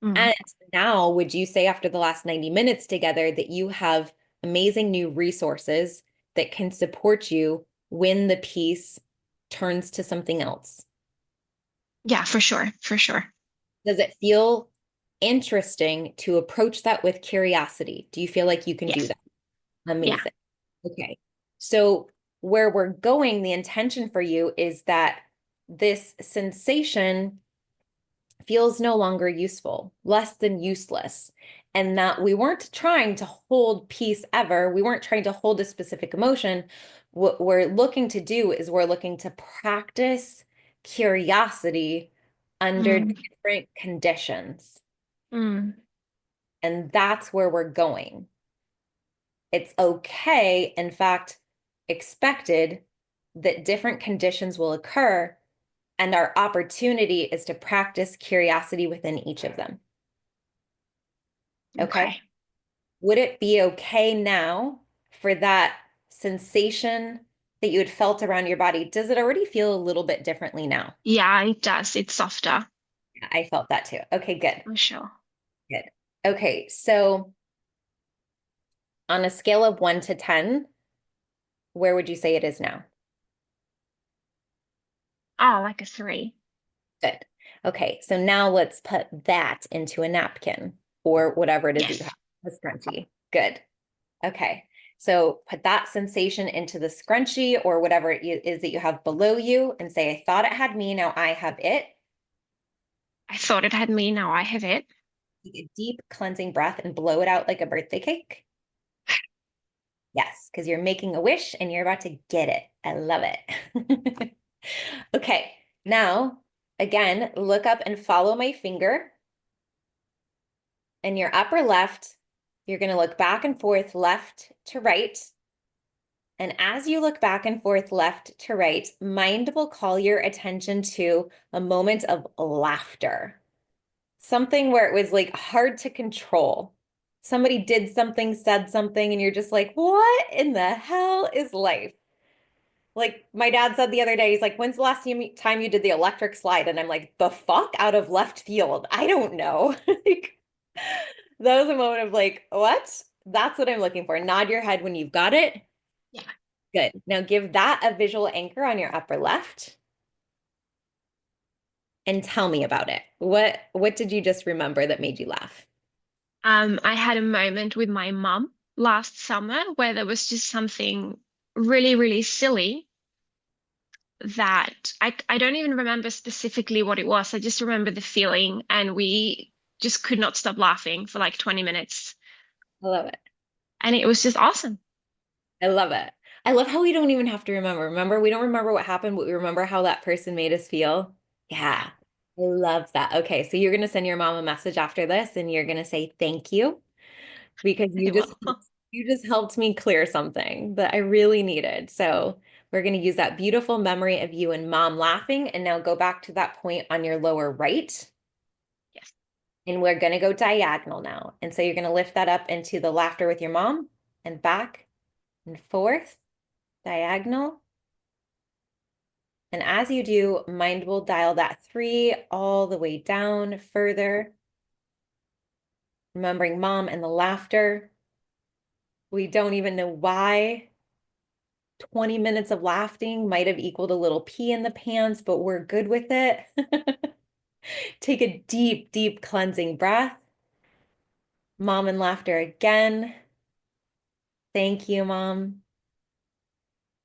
Mm, And now, would you say after the last 90 minutes together that you have amazing new resources that can support you when the piece turns to something else? yeah, for sure, for sure. Does it feel interesting to approach that with curiosity? Do you feel like you can do Yes. that? Yeah. Amazing. Okay. So, where we're going, the intention for you is that this sensation feels no longer useful, less than useless. And that we weren't trying to hold peace ever. We weren't trying to hold a specific emotion. What we're looking to do is we're looking to practice curiosity under Mm, different conditions. mm, And that's where we're going. It's okay, in fact, expected that different conditions will occur, and our opportunity is to practice curiosity within each of them. Okay. okay. Would it be okay now for that sensation that you had felt around your body? Does it already feel a little bit differently now? Yeah, it does. It's softer, I felt that too. Okay, good. for sure. Good. Okay, so on a scale of 1 to 10, where would you say it is now? Oh, like a 3. Good. Okay, so now let's put that into a napkin or whatever it is that you Yes. have, a scrunchie. Good. Okay. So put that sensation into the scrunchie or whatever it is that you have below you and say, I thought it had me, now I have it. I thought it had me, now I have it. Take a deep cleansing breath and blow it out like a birthday cake. Yes, because you're making a wish and you're about to get it. I love it. Okay, now again, look up and follow my finger. In your upper left, you're going to look back and forth, left to right. And as you look back and forth, left to right, mind will call your attention to a moment of laughter, something where it was like hard to control. Somebody did something, said something, and you're just like, what in the hell is life? Like my dad said the other day, he's like, when's the last time you did the electric slide? And I'm like, the fuck out of left field. I don't know. Like, that was a moment of like, what? That's what I'm looking for. Nod your head when you've got it. Yeah. Good. Now give that a visual anchor on your upper left and tell me about it. What did you just remember that made you laugh? I had a moment with my mum last summer where there was just something really, really silly that I don't even remember specifically what it was. I just remember the feeling, and we just could not stop laughing for like 20 minutes. I love it. And it was just awesome. I love it. I love how we don't even have to remember. Remember, we don't remember what happened, but we remember how that person made us feel. Yeah. Yeah. I love that. Okay, so you're going to send your mom a message after this and you're going to say thank you because Well, you just helped me clear something that I really needed. So, we're going to use that beautiful memory of you and mom laughing and now go back to that point on your lower right. yes. And we're going to go diagonal now. And so you're going to lift that up into the laughter with your mom and back and forth, diagonal. And as you do, mind will dial that 3 all the way down further. Remembering mom and the laughter. We don't even know why 20 minutes of laughing might have equaled a little pee in the pants, but we're good with it. Take a deep, deep cleansing breath. Mom and laughter again. Thank you, mom.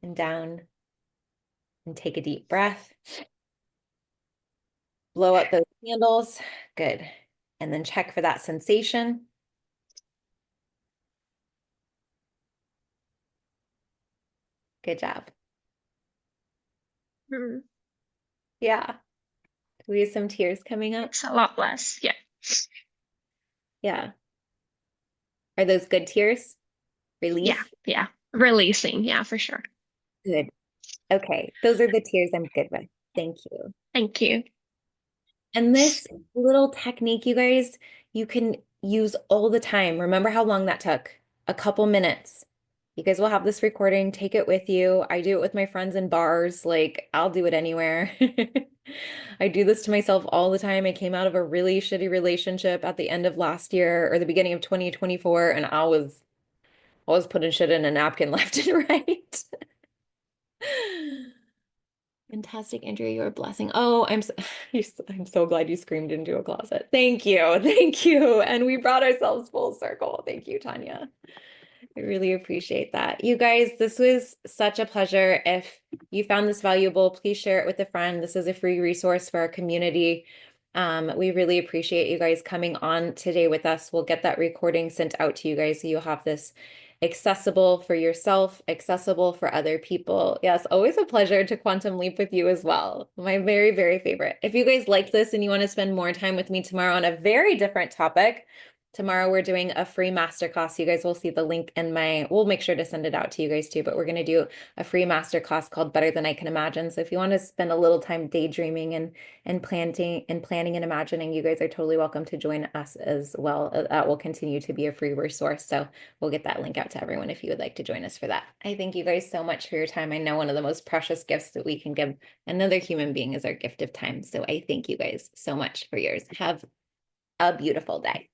And down and take a deep breath. Blow out those candles. Good. And then check for that sensation. Good job. Mm, Yeah. We have some tears coming up. it's a lot less. Yeah. Yeah. Are those good tears? Yeah. Relief? Yeah. Releasing. Yeah, for sure. Good. Okay. Those are the tears I'm good with. Thank you. Thank you. And this little technique, you guys, you can use all the time. Remember how long that took? A couple minutes. You guys will have this recording. Take it with you. I do it with my friends in bars. Like, I'll do it anywhere. I do this to myself all the time. I came out of a really shitty relationship at the end of last year or the beginning of 2024, and I was putting shit in a napkin left and right. Fantastic, Andrea. You're a blessing. Oh, I'm so glad you screamed into a closet. Thank you. Thank you. And we brought ourselves full circle. Thank you, Tanya. I really appreciate that. You guys, this was such a pleasure. If you found this valuable, please share it with a friend. This is a free resource for our community. We really appreciate you guys coming on today with us. We'll get that recording sent out to you guys so you'll have this accessible for yourself, accessible for other people. Yes, always a pleasure to quantum leap with you as well. My very, very favorite. If you guys like this and you want to spend more time with me tomorrow on a very different topic, tomorrow we're doing a free masterclass. You guys will see the link in we'll make sure to send it out to you guys too, but we're going to do a free masterclass called Better Than I Can Imagine. So if you want to spend a little time daydreaming and planning and imagining, you guys are totally welcome to join us as well. That will continue to be a free resource. So we'll get that link out to everyone if you would like to join us for that. I thank you guys so much for your time. I know one of the most precious gifts that we can give another human being is our gift of time. So I thank you guys so much for yours. Have a beautiful day.